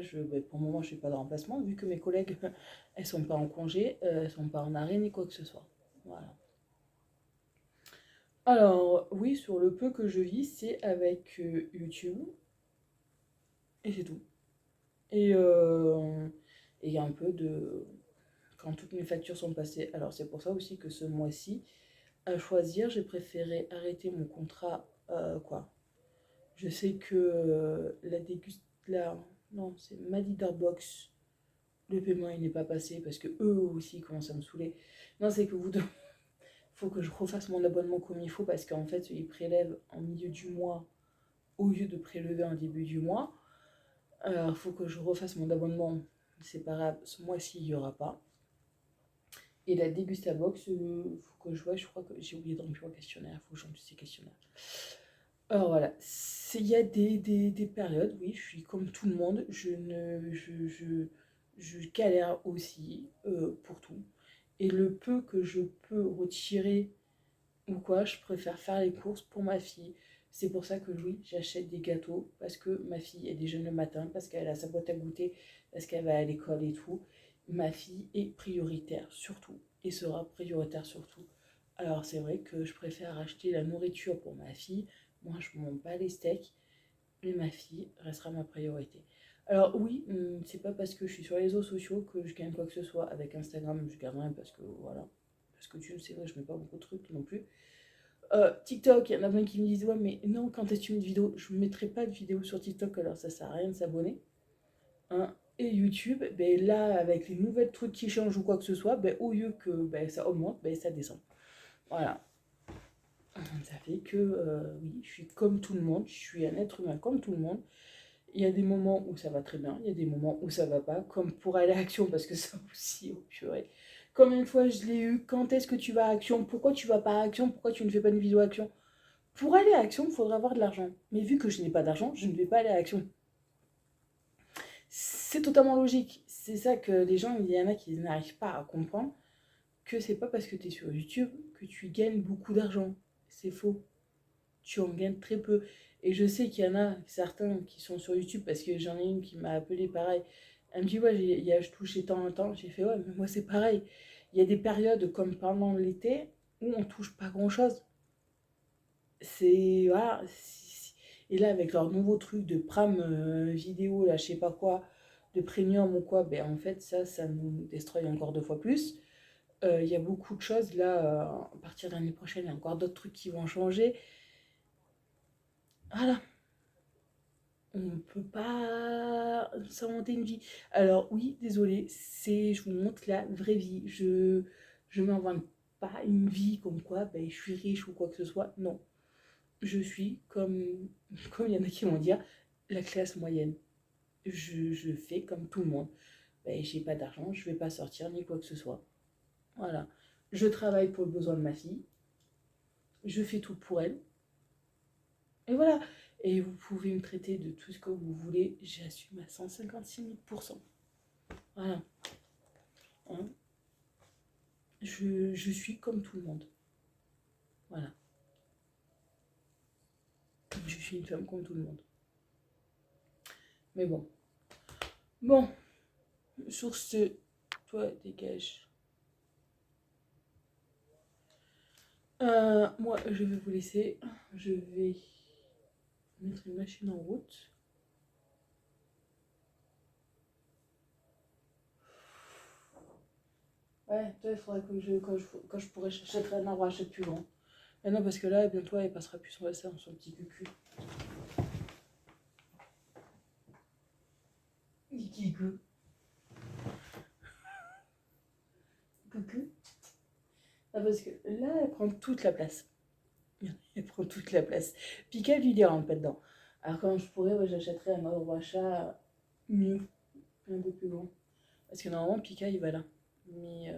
[SPEAKER 1] pour le moment, je n'ai pas de remplacement, vu que mes collègues, elles ne sont pas en congé, elles ne sont pas en arrêt, ni quoi que ce soit. Voilà. Alors, oui, sur le peu que je vis, c'est avec YouTube, et c'est tout. Et un peu de... Quand toutes mes factures sont passées. Alors, c'est pour ça aussi que ce mois-ci, à choisir, j'ai préféré arrêter mon contrat, Je sais que non, c'est ma Leaderbox, le paiement, il n'est pas passé, parce que eux aussi commencent à me saouler. Non, c'est que faut que je refasse mon abonnement comme il faut, parce qu'en fait, ils prélèvent en milieu du mois au lieu de prélever en début du mois. Alors, il faut que je refasse mon abonnement. C'est pas grave, ce mois-ci, il n'y aura pas. Et la Dégustabox, faut que je vois, je crois que j'ai oublié de remplir le questionnaire, il faut que j'emplisse ces questionnaires. Alors voilà, il y a des périodes, oui, je suis comme tout le monde, je galère aussi pour tout. Et le peu que je peux retirer ou quoi, je préfère faire les courses pour ma fille. C'est pour ça que oui, j'achète des gâteaux, parce que ma fille elle déjeune le matin, parce qu'elle a sa boîte à goûter, parce qu'elle va à l'école et tout. Ma fille est prioritaire surtout, et sera prioritaire surtout. Alors c'est vrai que je préfère acheter la nourriture pour ma fille. Moi je ne mange pas les steaks. mais ma fille restera ma priorité. Alors oui, c'est pas parce que je suis sur les réseaux sociaux que je gagne quoi que ce soit. Avec Instagram, je gagne rien parce que voilà. Parce que tu le sais, vrai, je mets pas beaucoup de trucs non plus. TikTok, il y en a plein qui me disent ouais mais non, quand est-ce que tu mets une vidéo? Je ne mettrai pas de vidéo sur TikTok, alors ça sert à rien de s'abonner. Hein. Et YouTube, ben là avec les nouvelles trucs qui changent ou quoi que ce soit, ben, au lieu que ben, ça augmente, ben, ça descend. Voilà. Ça fait que oui, je suis comme tout le monde, je suis un être humain comme tout le monde. Il y a des moments où ça va très bien, il y a des moments où ça va pas, comme pour aller à Action, parce que ça aussi, oh purée. Combien de fois je l'ai eu? Quand est-ce que tu vas à Action? Pourquoi tu vas pas à Action? Pourquoi tu ne fais pas une vidéo à Action? Pour aller à Action, il faudra avoir de l'argent. Mais vu que je n'ai pas d'argent, je ne vais pas aller à Action. C'est totalement logique. C'est ça que les gens, il y en a qui n'arrivent pas à comprendre, que c'est pas parce que tu es sur YouTube que tu gagnes beaucoup d'argent. C'est faux. Tu en gagnes très peu. Et je sais qu'il y en a certains qui sont sur YouTube, parce que j'en ai une qui m'a appelé pareil. Elle me dit ouais, je touchais tant en temps. J'ai fait ouais, mais moi c'est pareil. Il y a des périodes comme pendant l'été où on touche pas grand chose. C'est voilà. Et là avec leur nouveau truc de Prime vidéo, là je sais pas quoi, de premium ou quoi, ben en fait ça nous destroy encore 2 fois plus. Il y a beaucoup de choses là, à partir de l'année prochaine, il y a encore d'autres trucs qui vont changer. Voilà, on ne peut pas s'inventer une vie. Alors oui, désolé, je vous montre la vraie vie. Je m'invente pas une vie comme quoi ben, je suis riche ou quoi que ce soit. Non, je suis comme il y en a qui vont dire, la classe moyenne. Je fais comme tout le monde. Ben, j'ai pas d'argent, je vais pas sortir ni quoi que ce soit. Voilà. Je travaille pour le besoin de ma fille. Je fais tout pour elle. Et voilà. Et vous pouvez me traiter de tout ce que vous voulez. J'assume à 156 000%. Voilà. Hein. Je suis comme tout le monde. Voilà. Je suis une femme comme tout le monde. Mais bon. Bon. Sur ce, toi, dégage. Moi, je vais vous laisser. Je vais mettre une machine en route. Ouais, toi, il faudrait que quand je pourrais, j'achèterai un arbre à cheveux plus grand. Mais non, parce que là, bientôt, elle passera plus sur son petit cucu. Coucou. Coucou. Ah, parce que là, elle prend toute la place. Elle prend toute la place. Pika, lui, il rentre pas dedans. Alors, quand je pourrais, ouais, j'achèterais un arbre à chat mieux, un peu plus grand. Parce que normalement, Pika, il va là. Mais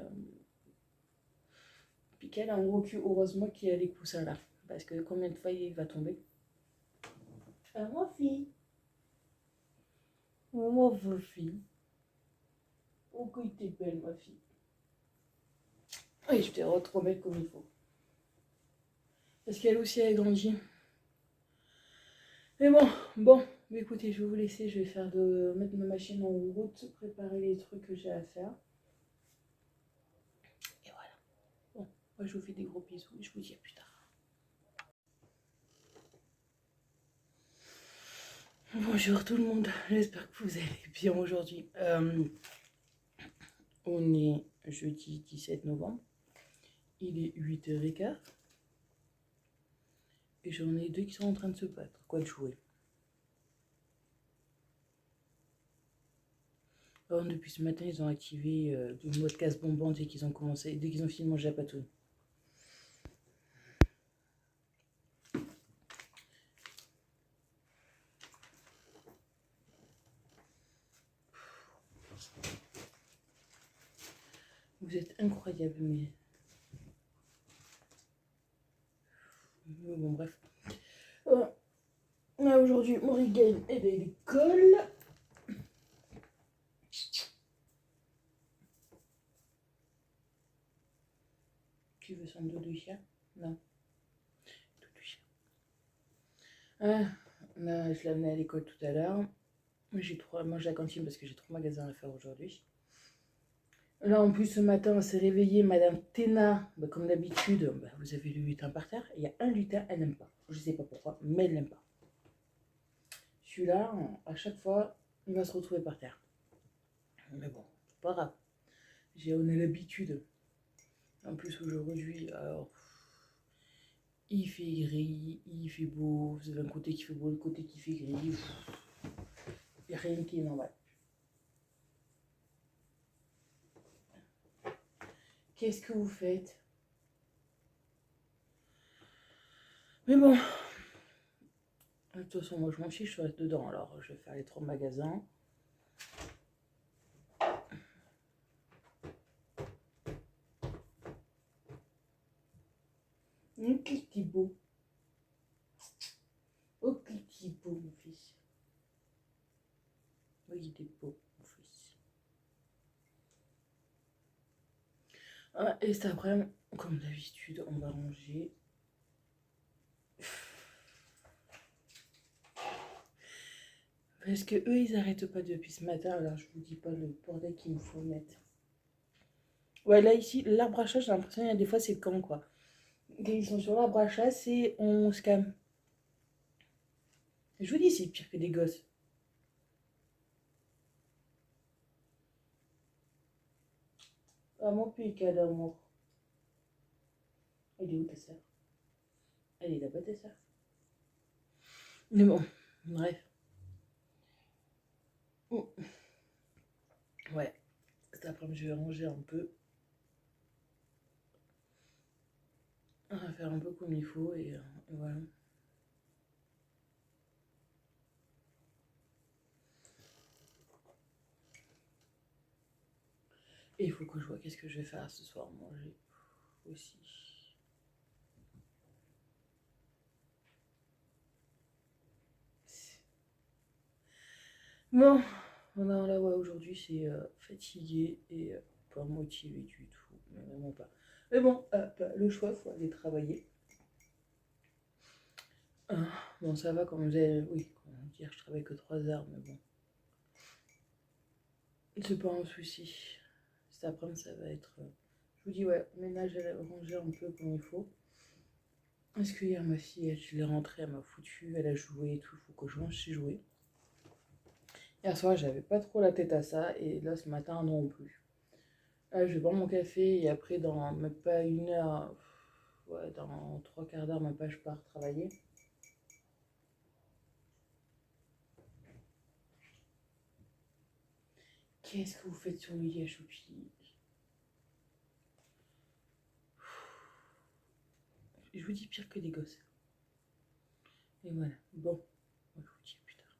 [SPEAKER 1] Pika, il a un gros cul. Heureusement qu'il y a les coussins là. Parce que combien de fois il va tomber? Ah, ma fille. Oh, ma fille. Oh, que t'es belle, ma fille. Oui, je vais te remettre comme il faut. Parce qu'elle aussi, elle grandit. Mais bon, mais écoutez, je vais vous laisser, je vais mettre ma machine en route, préparer les trucs que j'ai à faire. Et voilà. Bon, moi je vous fais des gros bisous et je vous dis à plus tard. Bonjour tout le monde, j'espère que vous allez bien aujourd'hui. On est jeudi 17 novembre, il est 8h15 et j'en ai deux qui sont en train de se battre, quoi de jouer. Alors, depuis ce matin, ils ont activé le mode casse-bonbon dès qu'ils ont fini de manger la patoune. Vous êtes incroyables, mais bon, bref. Aujourd'hui, Morrigan est à l'école. Tu veux son doudou chien? Non. Doudou chien. Là, je l'ai amené à l'école tout à l'heure. J'ai trop mangé à la cantine parce que j'ai trop de magasins à faire aujourd'hui. Là, en plus, ce matin, on s'est réveillé. Madame Téna, bah, comme d'habitude, bah, vous avez le lutin par terre. Il y a un lutin, elle n'aime pas. Je sais pas pourquoi, mais elle n'aime pas. celui-là, à chaque fois, il va se retrouver par terre. Mais bon, c'est pas grave. On a l'habitude. En plus, aujourd'hui, alors, il fait gris, il fait beau. Vous avez un côté qui fait beau, le côté qui fait gris. Il n'y a rien qui est normal. Qu'est-ce que vous faites? Mais bon, de toute façon, moi je m'en fiche, je reste dedans. Alors, je vais faire les 3 magasins. Qu'est-ce qu'il est beau. Oh, qu'est-ce qu'il est beau, mon fils. Oui, il est beau, mon fils. Ah, et cet après-midi, comme d'habitude, on va ranger. Parce que eux, ils arrêtent pas depuis ce matin, alors je vous dis pas le bordel qu'il me faut mettre. Ouais, là, ici, l'arbre à chat, j'ai l'impression qu'il y a des fois, c'est le camp, quoi. Quand ils sont sur l'arbre à chat, c'est on se calme. Je vous dis, c'est pire que des gosses. Ah, mon pica d'amour. Elle est où ta soeur? Elle est là-bas, ta soeur. Mais bon, bref. Ouais, cet après-midi, je vais ranger un peu. On va faire un peu comme il faut et voilà. Et il faut que je vois qu'est-ce que je vais faire ce soir, manger aussi. Bon, alors là, ouais, aujourd'hui, c'est fatigué et pas motivé du tout, mais vraiment pas. Mais bon, le choix, il faut aller travailler. Ah, bon, ça va, comme vous avez... Oui, dire, je travaille que 3 heures, mais bon. C'est pas un souci. Cet après-midi, ça va être... je vous dis, ouais, ménage, elle a rangé un peu comme il faut. Parce que hier, ma fille, je l'ai rentrée, elle m'a foutu, elle a joué et tout, il faut que je mange ses jouets. Hier soir, j'avais pas trop la tête à ça, et là, ce matin, non plus. Là, je vais boire mon café, et après, dans même pas 1 heure, ouais, dans 3/4 d'heure, même pas, je pars travailler. Qu'est-ce que vous faites sur le lit à Choupi? Je vous dis pire que des gosses. Et voilà, bon, je vous dis plus tard.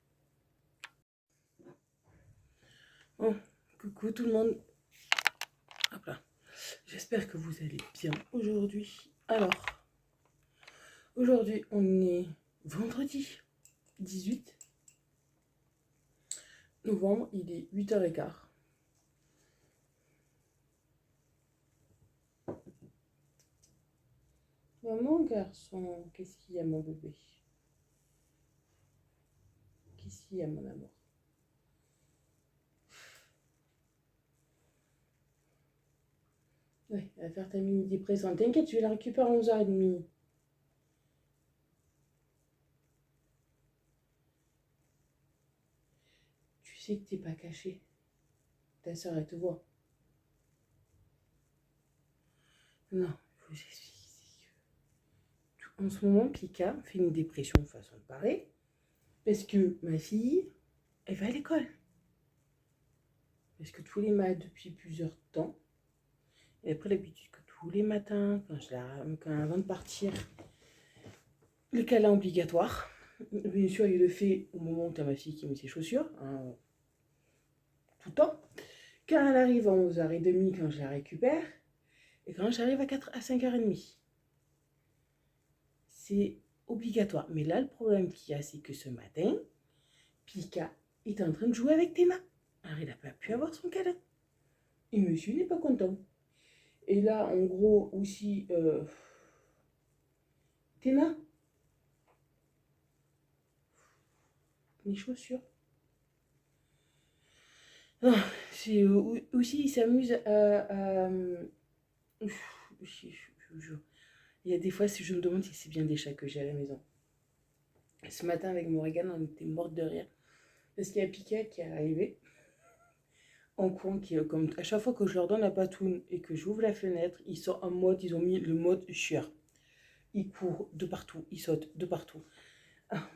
[SPEAKER 1] Bon, coucou tout le monde. Hop là. J'espère que vous allez bien aujourd'hui. Alors, aujourd'hui, on est vendredi 18 novembre, il est 8h15. Mon garçon, qu'est-ce qu'il y a, mon bébé? Qu'est-ce qu'il y a, mon amour? Ouais, elle va faire ta mini dépression. T'inquiète, je vais la récupérer à 11h30. Tu sais que t'es pas caché. Ta soeur, elle te voit. Non, je vous explique. En ce moment, Pika fait une dépression façon de parler. Parce que ma fille, elle va à l'école. Parce que tous les matins, depuis plusieurs temps, elle a pris l'habitude que tous les matins, avant de partir, le câlin obligatoire. Bien sûr, il le fait au moment où tu as ma fille qui met ses chaussures, hein, tout le temps. Quand elle arrive à 11h30, quand je la récupère, et quand j'arrive à 5h30. C'est obligatoire. Mais là, le problème qu'il y a, c'est que ce matin, Pika est en train de jouer avec Théma. Alors, il n'a pas pu avoir son câlin. Et monsieur n'est pas content. Et là, en gros, aussi, Théma, mes chaussures. Ah, c'est aussi, il s'amuse à je vous jure. Il y a des fois, si je me demande si c'est bien des chats que j'ai à la maison. Ce matin, avec Morrigan, on était morte de rire. Parce qu'il y a Pika qui est arrivé en courant, qui, comme à chaque fois que je leur donne la patoune et que j'ouvre la fenêtre, ils sont en mode, ils ont mis le mode chieur. Ils courent de partout, ils sautent de partout. À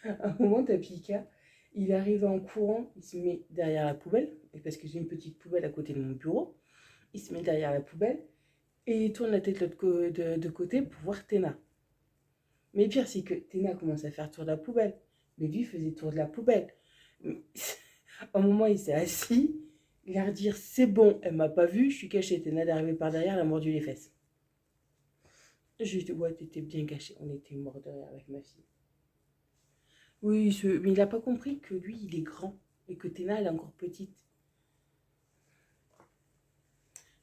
[SPEAKER 1] un moment, t'as Pika, il arrive en courant, il se met derrière la poubelle, et parce que j'ai une petite poubelle à côté de mon bureau, il se met derrière la poubelle et il tourne la tête de côté pour voir Téna. Mais le pire, c'est que Téna commence à faire tour de la poubelle. Mais lui faisait tour de la poubelle. À un moment, il s'est assis, il a redire c'est bon, elle m'a pas vu, je suis cachée. Téna est arrivée par derrière, elle a mordu les fesses. Je lui ai dit ouais, t'étais bien cachée. On était morts de rire avec ma fille. Oui, mais il n'a pas compris que lui, il est grand et que Téna, elle est encore petite.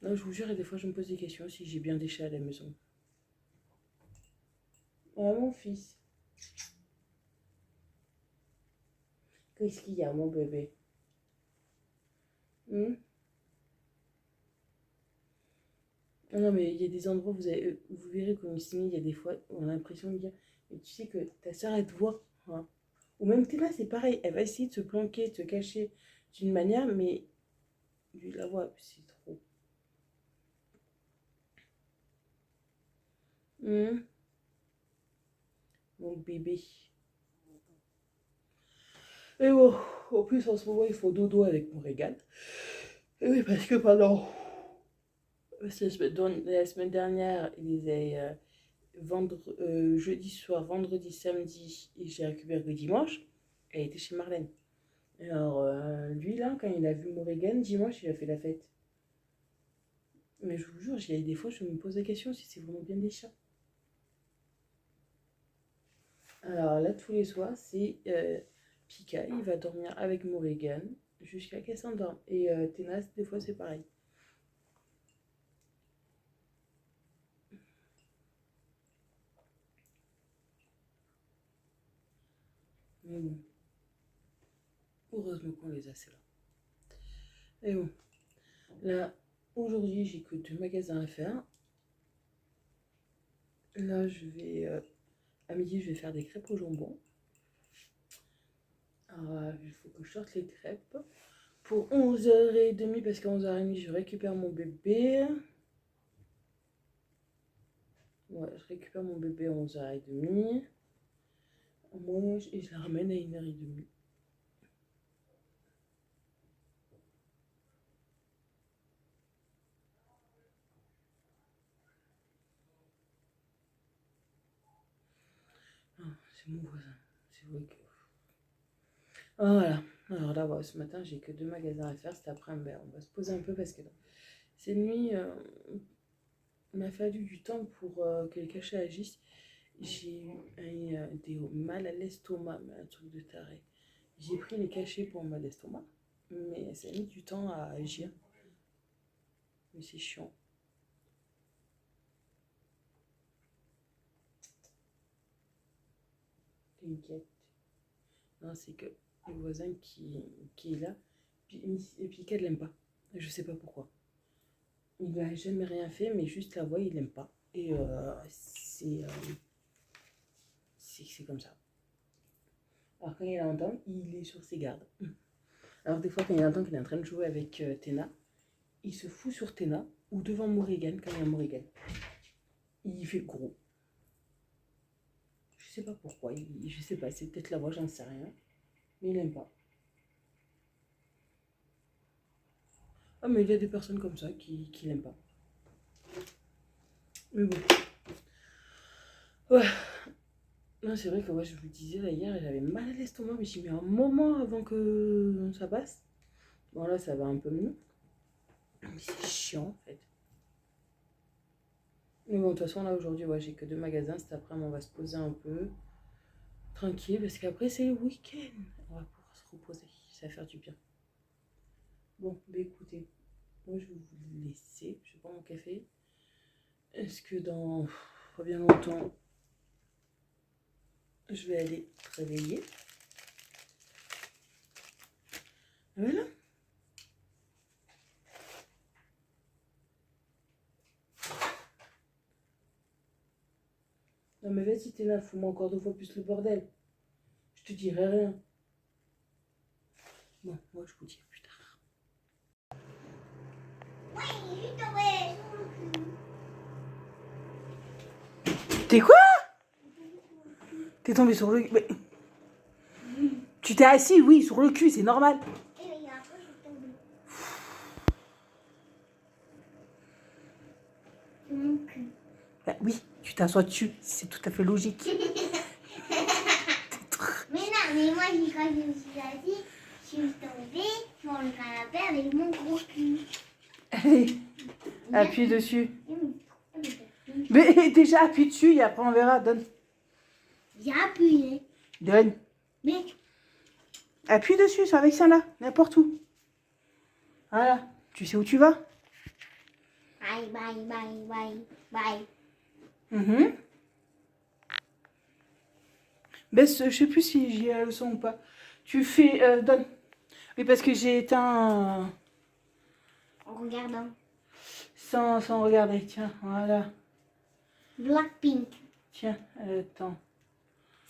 [SPEAKER 1] Non, je vous jure, et des fois, je me pose des questions si j'ai bien des chats à la maison. Ah, mon fils. Qu'est-ce qu'il y a, mon bébé? Hmm. Non, mais il y a des endroits où vous verrez comme ici, il y a des fois, on a l'impression de dire, mais tu sais que ta soeur, elle te voit. Hein. Ou même Théma, c'est pareil, elle va essayer de se planquer, de se cacher d'une manière, mais lui, la voix, c'est trop. Hmm. Mon bébé. Et bon, en plus, en ce moment, il faut dodo avec mon régal. Et oui, parce que pendant la semaine dernière, il les a jeudi soir, vendredi, samedi, et j'ai récupéré que dimanche. Elle était chez Marlène. Alors, lui, là, quand il a vu Morrigan, dimanche, il a fait la fête. Mais je vous jure, il y a des fois, je me pose la question si c'est vraiment bien des chats. Alors là, tous les soirs, c'est Pika, il va dormir avec Morrigan jusqu'à qu'elle s'endorme. Et Ténas, des fois, c'est pareil. Mais bon, heureusement qu'on les a, c'est là. Et bon, là, aujourd'hui, j'ai que 2 magasins à faire. Là, je vais, à midi, je vais faire des crêpes au jambon. Alors, il faut que je sorte les crêpes. Pour 11h30, parce qu'à 11h30, je récupère mon bébé. Ouais, je récupère mon bébé à 11h30. On mange et je la ramène à 1h30. Ah, c'est mon voisin. C'est vrai que. Ah, voilà. Alors là, ce matin, j'ai que 2 magasins à faire. Cet après-midi, on va se poser un peu parce que cette nuit, il m'a fallu du temps pour que les cachets agissent. J'ai eu des mal à l'estomac, mais un truc de taré. J'ai pris les cachets pour le mal d'estomac, mais ça a mis du temps à agir. Mais c'est chiant. T'inquiète. Non, c'est que le voisin qui est là, et puis qu'elle l'aime pas. Je sais pas pourquoi. Il n'a jamais rien fait, mais juste la voix, il l'aime pas. Et c'est comme ça. Alors quand il entend, il est sur ses gardes. Alors des fois, quand il entend qu'il est en train de jouer avec Téna, il se fout sur Téna ou devant Morrigan quand il y a Morrigan. Il fait gros. Je sais pas pourquoi. Je sais pas, c'est peut-être la voix, j'en sais rien. Mais il aime pas. Ah, mais il y a des personnes comme ça qui l'aiment pas. Mais bon. Ouais. Non, c'est vrai que ouais, je vous le disais là hier, j'avais mal à l'estomac, mais j'ai mis un moment avant que ça passe. Bon, là, ça va un peu mieux. Mais c'est chiant en fait. Mais bon, de toute façon, là aujourd'hui, ouais, j'ai que 2 magasins. Cet après-midi, on va se poser un peu. Tranquille, parce qu'après, c'est le week-end. On va pouvoir se reposer. Ça va faire du bien. Bon, bah écoutez, moi je vais vous laisser. Je vais prendre mon café. Est-ce que dans pas bien longtemps, je vais aller travailler? Voilà. Non mais vas-y, t'es là, fous-moi encore 2 fois plus le bordel. Je te dirai rien. Bon, moi je vous dis à plus tard.
[SPEAKER 2] Oui, je suis tombée sur le cul.
[SPEAKER 1] T'es quoi? T'es tombé sur le... Mais... Tu t'es assis, oui, sur le cul, c'est normal.
[SPEAKER 2] Et après, je suis tombée. Sur mon cul.
[SPEAKER 1] Bah, oui, tu t'assois dessus, c'est tout à fait logique.
[SPEAKER 2] Mais non, mais moi, quand je me suis assise, je suis tombée sur le canapé avec mon gros cul.
[SPEAKER 1] Allez, appuie dessus.
[SPEAKER 2] J'ai
[SPEAKER 1] Mais déjà, appuie dessus et après on verra. Donne.
[SPEAKER 2] appuyé.
[SPEAKER 1] Donne.
[SPEAKER 2] Mais
[SPEAKER 1] Appuie dessus, sur avec ça là, n'importe où. Voilà, tu sais où tu vas.
[SPEAKER 2] bye, bye, bye, bye, bye.
[SPEAKER 1] Mhm. Baisse, je sais plus si j'ai le son ou pas. Tu fais, donne. Oui, parce que j'ai éteint
[SPEAKER 2] En regardant.
[SPEAKER 1] sans regarder. Tiens, voilà.
[SPEAKER 2] Blackpink.
[SPEAKER 1] Tiens, attends.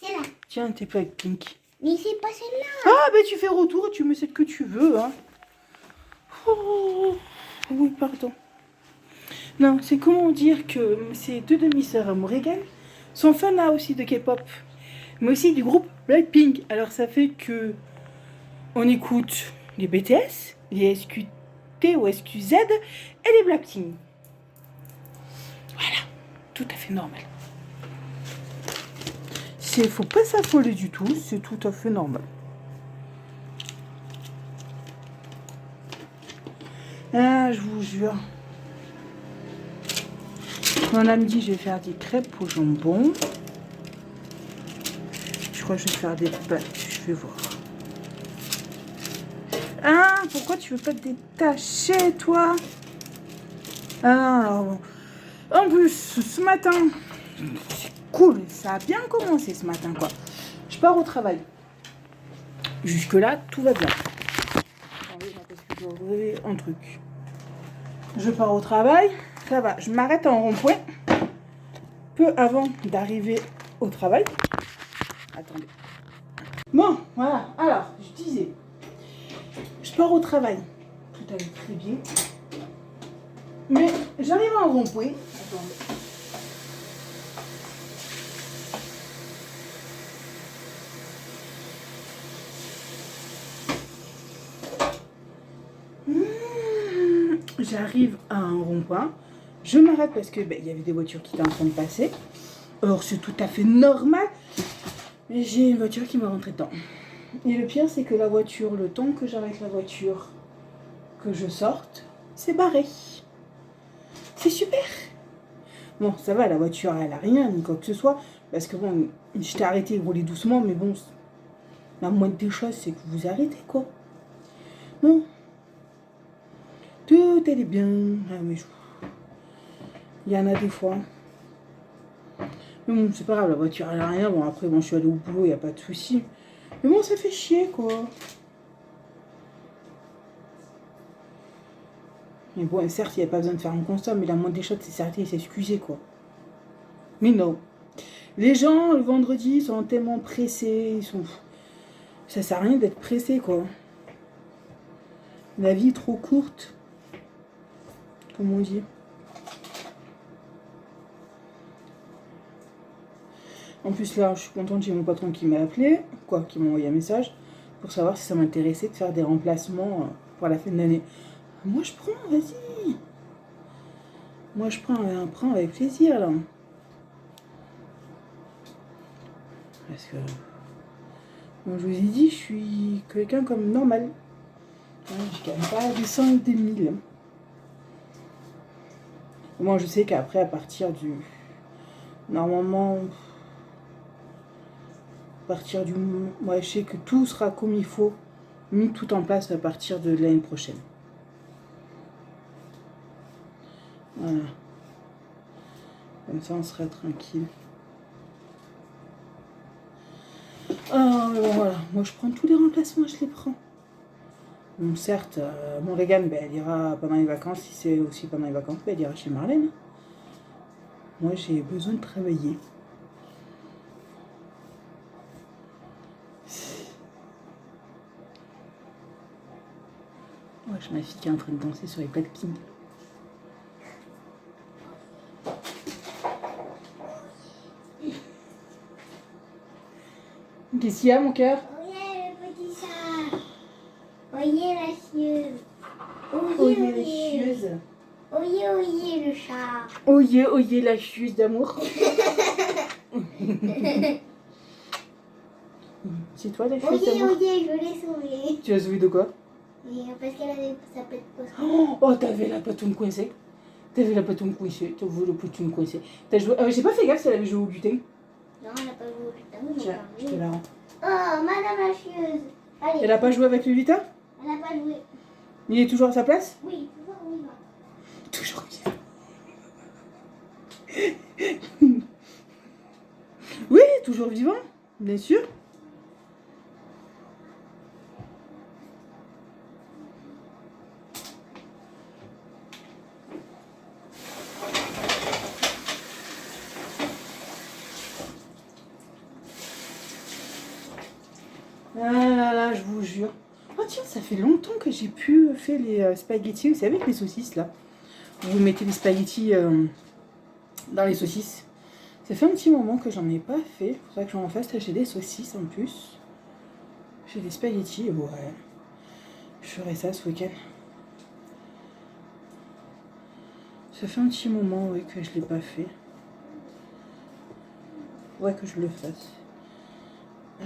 [SPEAKER 2] C'est là.
[SPEAKER 1] Tiens, t'es pas avec Pink.
[SPEAKER 2] Mais c'est pas celle-là.
[SPEAKER 1] Ah, ben tu fais retour et tu mets celle que tu veux, hein. Oh, oui, pardon. Non, c'est comment dire que ces 2 demi-sœurs à Morrigan sont fans là aussi de K-pop, mais aussi du groupe Blackpink. Alors ça fait que on écoute les BTS, les SQT ou SQZ et les Blackpink. Voilà, tout à fait normal. Faut pas s'affoler du tout, c'est tout à fait normal. Ah, je vous jure. Mon ami dit je vais faire des crêpes au jambon. Je crois que je vais faire des pâtes. Je vais voir. Ah, pourquoi tu veux pas te détacher, toi? Ah, alors bon. En plus, ce matin, c'est cool. Ça a bien commencé ce matin, quoi. Je pars au travail. Jusque-là, tout va bien. Attendez, parce que je dois ouvrir un truc. Je pars au travail. Ça va. Je m'arrête en rond-point. Peu avant d'arriver au travail. Attendez. Bon, voilà. Alors, je disais. Je pars au travail. Tout allait très bien. Mais j'arrive à un rond-point. Attendez. J'arrive à un rond-point. Je m'arrête parce que y avait des voitures qui étaient en train de passer. Alors c'est tout à fait normal. Mais j'ai une voiture qui m'a rentré dedans. Et le pire, c'est que la voiture, le temps que j'arrête la voiture, que je sorte, c'est barré. C'est super. Bon, ça va, la voiture, elle a rien, ni quoi que ce soit. Parce que bon, je t'ai arrêté, rouler doucement, mais bon, la moindre des choses, c'est que vous arrêtez, quoi. Bon. Tout allait bien. Ah, mais il y en a des fois. Mais bon, c'est pas grave, la voiture, elle a rien. Bon, après, bon, je suis allée au boulot, il n'y a pas de souci. Mais bon, ça fait chier, quoi. Mais bon, certes, il n'y a pas besoin de faire un constat, mais la moindre des choses, c'est s'arrêter et s'excuser, quoi. Mais non. Les gens, le vendredi, sont tellement pressés. Ça sert à rien d'être pressé, quoi. La vie est trop courte. Comme on dit. En plus, là, je suis contente, j'ai mon patron qui m'a appelé, qui m'a envoyé un message, pour savoir si ça m'intéressait de faire des remplacements pour la fin de l'année. Moi, je prends, vas-y. Moi, je prends avec plaisir, là. Parce que, comme je vous ai dit, je suis quelqu'un comme normal. Je gagne pas des 100 ou des 1000. Moi, je sais qu'après, à partir du... Normalement... À partir du moment... Moi, je sais que tout sera comme il faut, mis tout en place à partir de l'année prochaine. Voilà. Comme ça, on sera tranquille. Ah, voilà. Moi, je prends tous les remplacements, je les prends. Bon, certes, mon Regan, elle ira pendant les vacances. Si c'est aussi pendant les vacances, elle ira chez Marlène. Moi, j'ai besoin de travailler. cherche ma fille qui est en train de danser sur les plaques ping. Qu'est-ce qu'il y a, mon cœur?
[SPEAKER 2] Oyez le petit chat. Oyez la chieuse.
[SPEAKER 1] Oyez la chieuse.
[SPEAKER 2] Oyez, oyez le chat.
[SPEAKER 1] Oyez, oyez la chieuse d'amour. C'est toi la chieuse
[SPEAKER 2] Oyez,
[SPEAKER 1] d'amour?
[SPEAKER 2] oyez, je l'ai sauvée.
[SPEAKER 1] Tu as sauvé de quoi?
[SPEAKER 2] Parce qu'elle avait sa pète poisson.
[SPEAKER 1] Oh, t'avais la patoune coincée. T'avais la patoune coincée. T'avais la patoune coincée. T'as joué... j'ai pas fait gaffe si elle avait joué au butin.
[SPEAKER 2] Non, elle n'a pas joué au putain. Oui,
[SPEAKER 1] Tiens, je te la rends.
[SPEAKER 2] Oh, madame la chieuse. Allez.
[SPEAKER 1] Elle a pas joué avec le lutin?
[SPEAKER 2] Elle n'a pas joué.
[SPEAKER 1] Il est toujours à sa place?
[SPEAKER 2] Oui, toujours vivant.
[SPEAKER 1] Toujours vivant. Oui, toujours vivant, bien sûr. Ah là là, je vous jure. Oh tiens, ça fait longtemps que j'ai pu faire les spaghettis, vous savez, avec les saucisses là. Vous mettez les spaghettis dans les saucisses. Ça fait un petit moment que j'en ai pas fait. Il faudrait que j'en fasse. J'ai des saucisses en plus. J'ai des spaghettis. Ouais. Je ferai ça ce week-end. Ça fait un petit moment, oui, que je l'ai pas fait. Ouais, que je le fasse.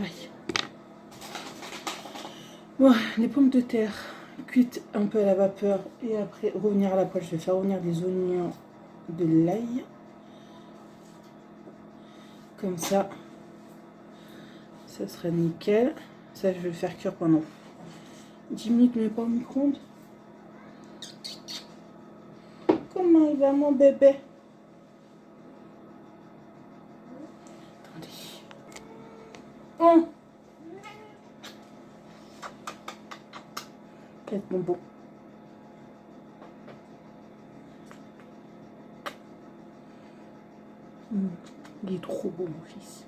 [SPEAKER 1] Aïe. Bon, les pommes de terre cuites un peu à la vapeur et après revenir à la poêle. Je vais faire revenir des oignons, de l'ail. Comme ça, ça sera nickel. Ça, je vais le faire cuire pendant 10 minutes, mais pas au micro-ondes. Comment il va, mon bébé? Attendez. Oh! 4 bonbons. Il est trop beau, mon fils.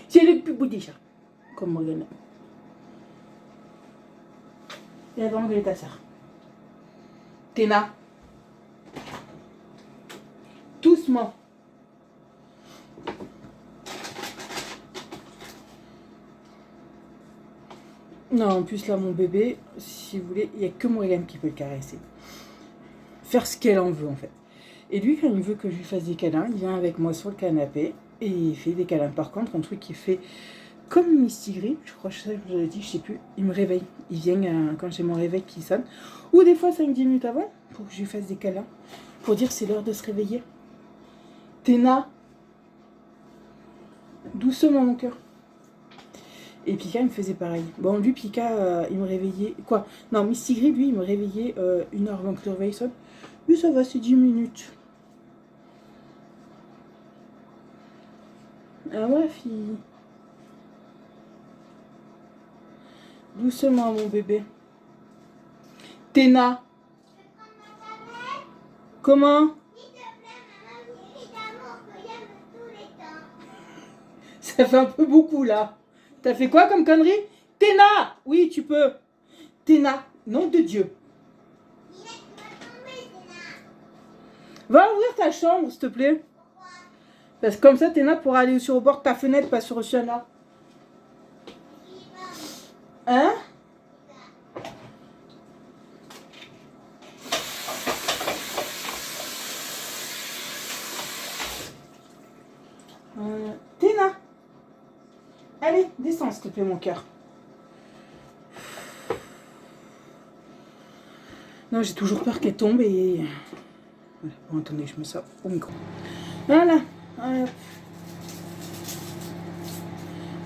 [SPEAKER 1] C'est le plus beau des chats. Comme Morgane. Et avant, il est ta soeur. Téna. Doucement. Non, en plus, là, mon bébé, si vous voulez, il n'y a que Morgane qui peut le caresser. Faire ce qu'elle en veut, en fait. Et lui, quand il veut que je lui fasse des câlins, il vient avec moi sur le canapé et il fait des câlins. Par contre, un truc qu'il fait comme Mistigri, je crois que je l'ai dit, je sais plus, il me réveille. Il vient quand j'ai mon réveil qui sonne. Ou des fois 5-10 minutes avant, pour que je lui fasse des câlins. Pour dire c'est l'heure de se réveiller. Téna. Doucement, mon cœur. Et Pika, il me faisait pareil. Bon, lui, Pika, il me réveillait... Quoi? Non, Mistigri, lui, il me réveillait 1 heure avant que le réveil sonne. Lui, ça va, c'est 10 minutes. Ah ouais, fille. Doucement, mon bébé. Téna. Comment? Ça fait un peu beaucoup, là. T'as fait quoi comme connerie? Téna. Oui, tu peux. Téna. Nom de Dieu. Va ouvrir ta chambre, s'il te plaît. Parce que comme ça, Téna pourra aller sur le bord de ta fenêtre, pas sur le Siana. Hein? Téna. Allez, descends, s'il te plaît, mon cœur. Non, j'ai toujours peur qu'elle tombe et... Voilà. Bon, attendez, je mets ça au micro. Voilà.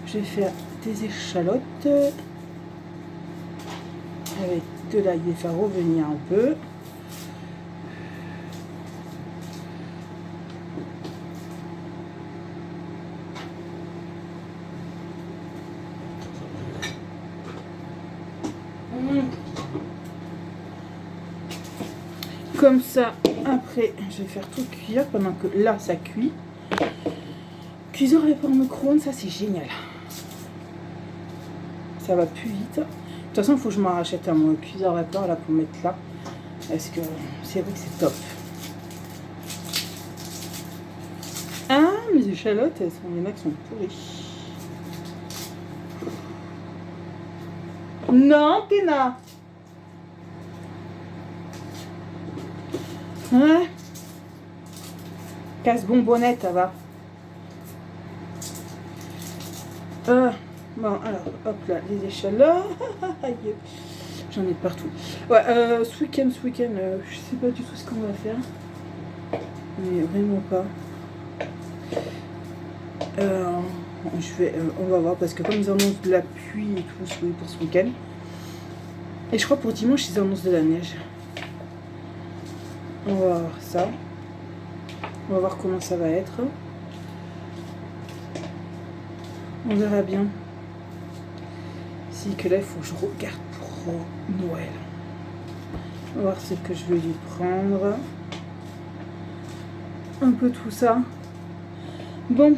[SPEAKER 1] Je vais faire des échalotes avec de l'ail, les faire revenir un peu. Comme ça, après, je vais faire tout cuire pendant que là, ça cuit. Cuiseur avec au micro-ondes, ça c'est génial. Ça va plus vite. toute façon, il faut que je m'en rachète un cuiseur vapeur là pour mettre là. Parce que c'est vrai que c'est top. Ah, mes échalotes, il y en a qui sont pourries. Non, Téna. Ouais. Casse bonbonnette, ça va. Bon, alors, hop là, les échalotes. J'en ai partout. Ouais, ce week-end, je sais pas du tout ce qu'on va faire. Mais vraiment pas. On va voir, parce que comme ils annoncent de la pluie et tout pour ce week-end. Et je crois pour dimanche, ils annoncent de la neige. On va voir ça. On va voir comment ça va être. On verra bien. Si que là, il faut que je regarde pour Noël. On va voir ce que je vais lui prendre. Un peu tout ça. Bon.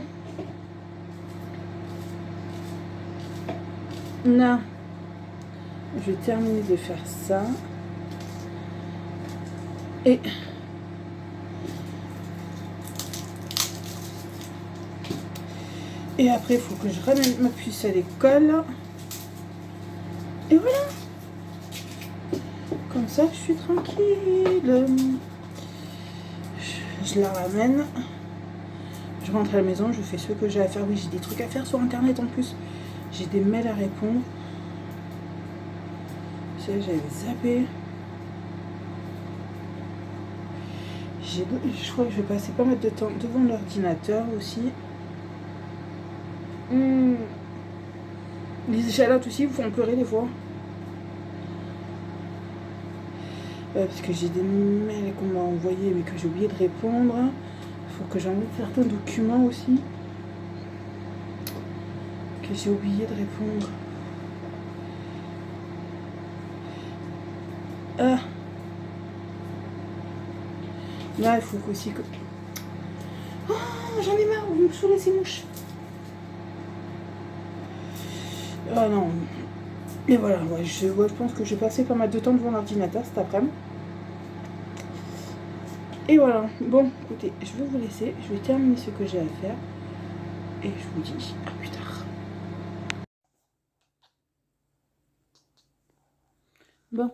[SPEAKER 1] Là, je vais terminer de faire ça. Et après, il faut que je ramène ma puce à l'école. Et voilà. Comme ça, je suis tranquille. Je la ramène. Je rentre à la maison, je fais ce que j'ai à faire. Oui, j'ai des trucs à faire sur Internet en plus. J'ai des mails à répondre. Ça, j'avais zappé. Je crois que je vais passer pas mal de temps devant l'ordinateur aussi. Les échalotes aussi vous font pleurer des fois. Parce que j'ai des mails qu'on m'a envoyés mais que j'ai oublié de répondre. Il faut que j'envoie certains documents aussi que j'ai oublié de répondre. Là, il faut aussi que... Oh, j'en ai marre, vous me saoulez ces mouches. Ah non. Et voilà, ouais, je pense que j'ai passé pas mal de temps devant l'ordinateur cet après-midi. Et voilà. Bon, écoutez, je vais vous laisser. Je vais terminer ce que j'ai à faire. Et je vous dis à plus tard. Bon.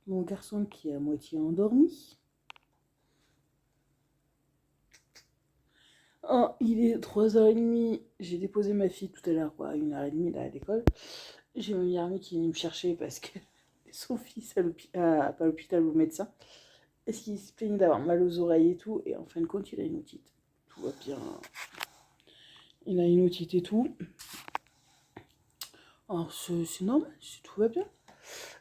[SPEAKER 1] Mon garçon qui est à moitié endormi. Oh, il est 3h30. J'ai déposé ma fille tout à l'heure, quoi, à 1h30 là à l'école. J'ai mon meilleur ami qui est venu me chercher parce que son fils pas à l'hôpital, au médecin. Est-ce qu'il se plaignait d'avoir mal aux oreilles et tout. Et en fin de compte, il a une otite. Tout va bien. Il a une otite et tout. Alors, c'est normal, tout va bien.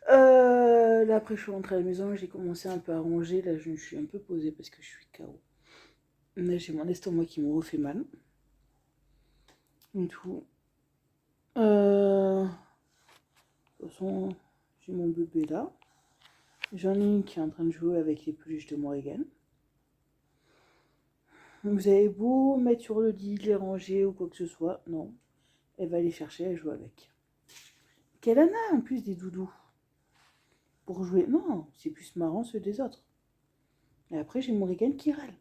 [SPEAKER 1] Là, après, je suis rentrée à la maison. J'ai commencé un peu à ranger. Là, je me suis un peu posée parce que je suis KO. Là, j'ai mon estomac qui me refait mal. Et tout. De toute façon, j'ai mon bébé là. J'en ai une qui est en train de jouer avec les peluches de Morrigan. Vous avez beau mettre sur le lit, les ranger ou quoi que ce soit, non. Elle va les chercher, elle joue avec. Qu'elle en a en plus des doudous. Pour jouer, non, c'est plus marrant ceux des autres. Et après, j'ai Morrigan qui râle.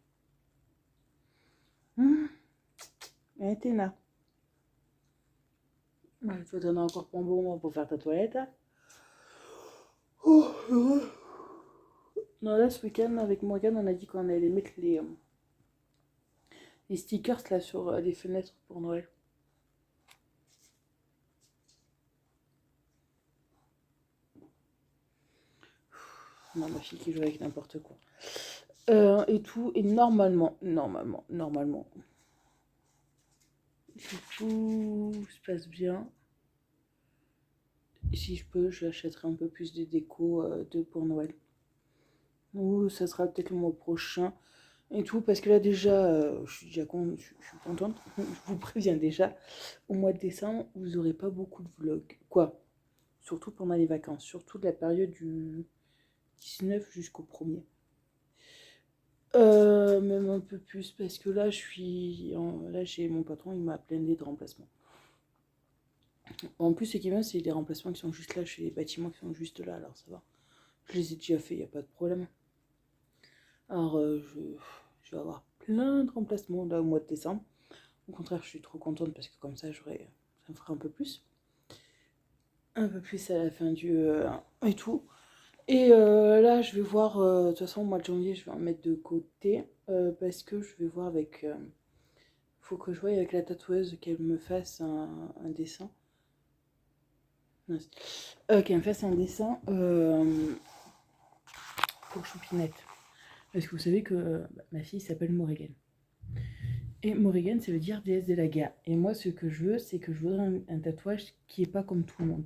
[SPEAKER 1] Elle était là. Il faut donner encore pour un bon moment pour faire ta toilette. Oh, non, là, ce week-end, avec Morgan, on a dit qu'on allait mettre les stickers là sur les fenêtres pour Noël. Non, ma fille qui joue avec n'importe quoi. Et tout, et normalement, si tout se passe bien, si je peux, j'achèterai un peu plus de déco pour Noël. Ou ça sera peut-être le mois prochain et tout, parce que là déjà, je suis déjà je suis contente. Je vous préviens déjà, au mois de décembre, vous n'aurez pas beaucoup de vlogs. Quoi? Surtout pendant les vacances, surtout de la période du 19 jusqu'au 1er. Même un peu plus, parce que là, là j'ai mon patron, il m'a plein de remplacement. En plus, ce qui est bien, c'est les remplacements qui sont juste là, chez les bâtiments qui sont juste là, alors ça va. Je les ai déjà fait, il n'y a pas de problème. Alors, je vais avoir plein de remplacements là au mois de décembre. Au contraire, je suis trop contente parce que comme ça, ça me fera un peu plus. Un peu plus à la fin du... et tout. Et là, je vais voir... de toute façon, au mois de janvier, je vais en mettre de côté. Parce que je vais voir avec... faut que je voie avec la tatoueuse qu'elle me fasse un dessin. Qu'elle me fasse un dessin pour Choupinette. Parce que vous savez que ma fille s'appelle Morrigan. Et Morrigan, ça veut dire déesse de la guerre. Et moi, ce que je veux, c'est que je voudrais un tatouage qui est pas comme tout le monde.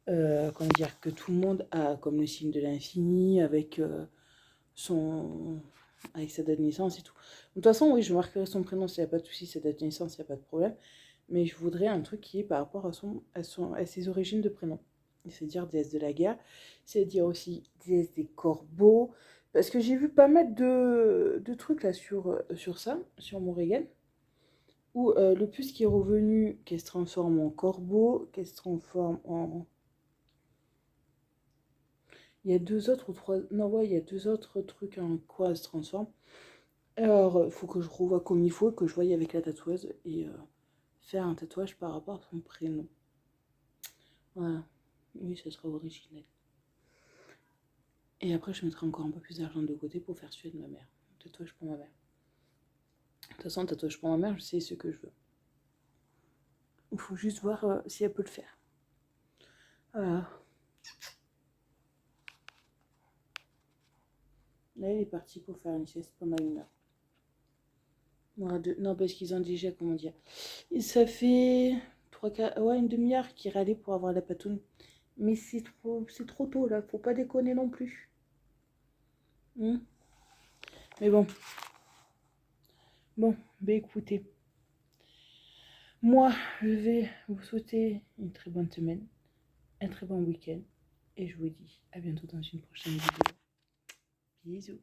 [SPEAKER 1] Comment dire, que tout le monde a comme le signe de l'infini, avec avec sa date de naissance et tout. De toute façon, oui, je marquerai son prénom s'il n'y a pas de souci, sa date de naissance, il n'y a pas de problème. Mais je voudrais un truc qui est par rapport à ses origines de prénom. C'est-à-dire déesse de la guerre, c'est-à-dire aussi déesse des corbeaux. Parce que j'ai vu pas mal de trucs là sur ça, sur Morrigan, où le plus qui est revenu, qu'elle se transforme en corbeau, qu'elle se transforme en... Il y a deux autres ou trois... Non, ouais, il y a deux autres trucs en quoi elle se transforme. Alors, il faut que je revoie comme il faut, que je voie avec la tatoueuse et faire un tatouage par rapport à son prénom. Voilà. Oui, ça sera original. Et après, je mettrai encore un peu plus d'argent de côté pour faire celui de ma mère. Tatouage pour ma mère. De toute façon, tatouage pour ma mère, je sais ce que je veux. Il faut juste voir si elle peut le faire. Voilà. Là, elle est partie pour faire une sieste pendant 1 heure. Non, parce qu'ils ont déjà, comment dire. Et ça fait 1 demi-heure qu'ils râlaient pour avoir la patoune. Mais c'est trop tôt là, faut pas déconner non plus. Mais bon, bah écoutez, moi je vais vous souhaiter une très bonne semaine, un très bon week-end, et je vous dis à bientôt dans une prochaine vidéo. Bisous.